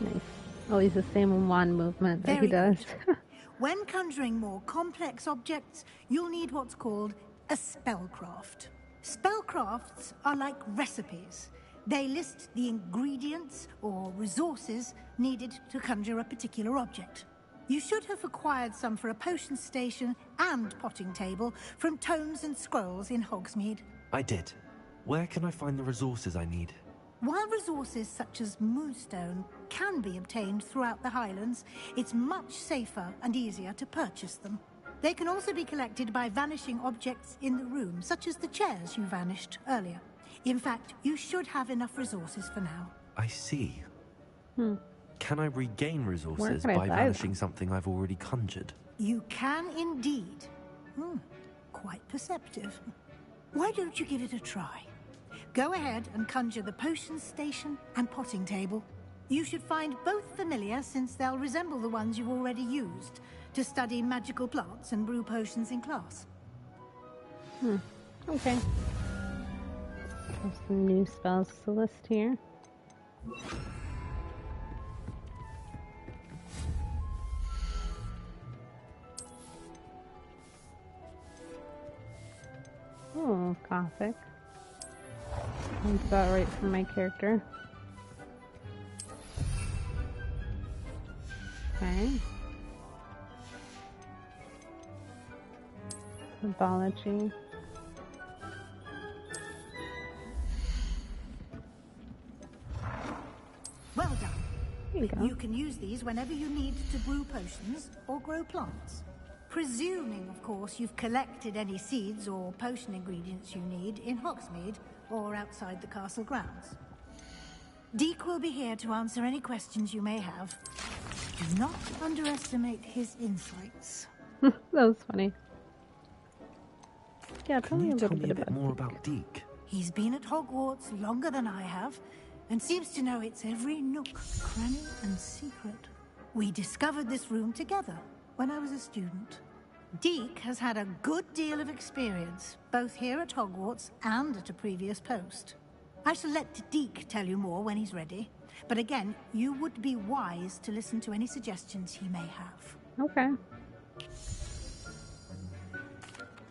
Speaker 1: Nice. Always the same one movement that he does.
Speaker 7: When conjuring more complex objects, you'll need what's called a spellcraft. Spellcrafts are like recipes. They list the ingredients or resources needed to conjure a particular object. You should have acquired some for a potion station and potting table from tomes and scrolls in Hogsmeade.
Speaker 2: I did. Where can I find the resources I need?
Speaker 7: While resources such as moonstone can be obtained throughout the Highlands, it's much safer and easier to purchase them. They can also be collected by vanishing objects in the room, such as the chairs you vanished earlier. In fact, you should have enough resources for now.
Speaker 2: I see. Can I regain resources
Speaker 7: can I
Speaker 2: by
Speaker 7: buy
Speaker 2: vanishing something I've already conjured?
Speaker 7: You can indeed. Quite perceptive. Why don't you give it a try? Go ahead and conjure the potion station and potting table. You should find both familiar, since they'll resemble the ones you've already used to study magical plants and brew potions in class.
Speaker 1: Okay. Have some new spells to list here. Oh, Gothic. Sounds about right for my character. Okay. Symbology.
Speaker 7: Well done.
Speaker 1: There you go.
Speaker 7: You can use these whenever you need to brew potions or grow plants. Presuming, of course, you've collected any seeds or potion ingredients you need in Hogsmeade or outside the castle grounds. Deek will be here to answer any questions you may have. Do not underestimate his insights.
Speaker 1: That was funny. Yeah, tell me a little
Speaker 2: Tell me a
Speaker 1: bit
Speaker 2: bit more about Deek.
Speaker 7: He's been at Hogwarts longer than I have, and seems to know its every nook, cranny, and secret. We discovered this room together when I was a student. Deek has had a good deal of experience, both here at Hogwarts and at a previous post. I shall let Deek tell you more when he's ready, but again, you would be wise to listen to any suggestions he may have.
Speaker 1: Okay.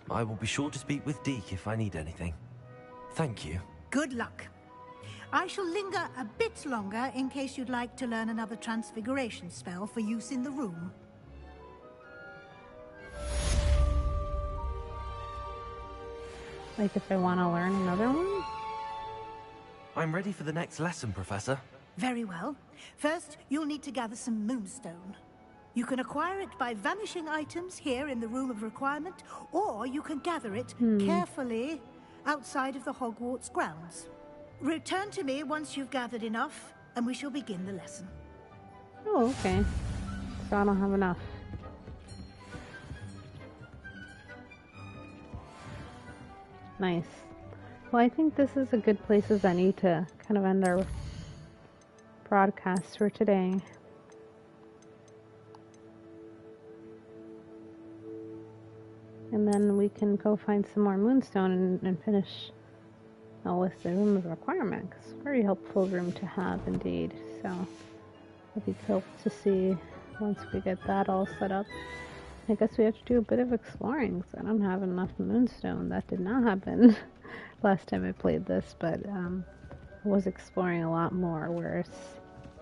Speaker 2: I will be sure to speak with Deek if I need anything. Thank you.
Speaker 7: Good luck. I shall linger a bit longer in case you'd like to learn another transfiguration spell for use in the room.
Speaker 1: Like if I want to learn another one?
Speaker 2: I'm ready for the next lesson, Professor.
Speaker 7: Very well. First, you'll need to gather some moonstone. You can acquire it by vanishing items here in the Room of Requirement, or you can gather it carefully outside of the Hogwarts grounds. Return to me once you've gathered enough, and we shall begin the lesson.
Speaker 1: Oh, okay. So I don't have enough. Nice. Well, I think this is a good place as any to kind of end our broadcast for today. And then we can go find some more moonstone and finish with the Room of Requirement. It's a very helpful room to have indeed. So it'll be cool to see once we get that all set up. I guess we have to do a bit of exploring, so I don't have enough moonstone. That did not happen last time I played this, but I was exploring a lot more, whereas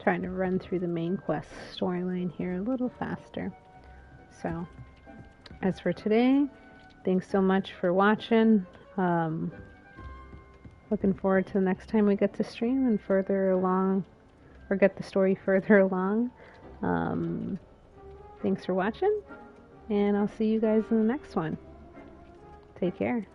Speaker 1: trying to run through the main quest storyline here a little faster. So, as for today, thanks so much for watching. Looking forward to the next time we get to stream and further along, or get the story further along. Thanks for watching. And I'll see you guys in the next one. Take care.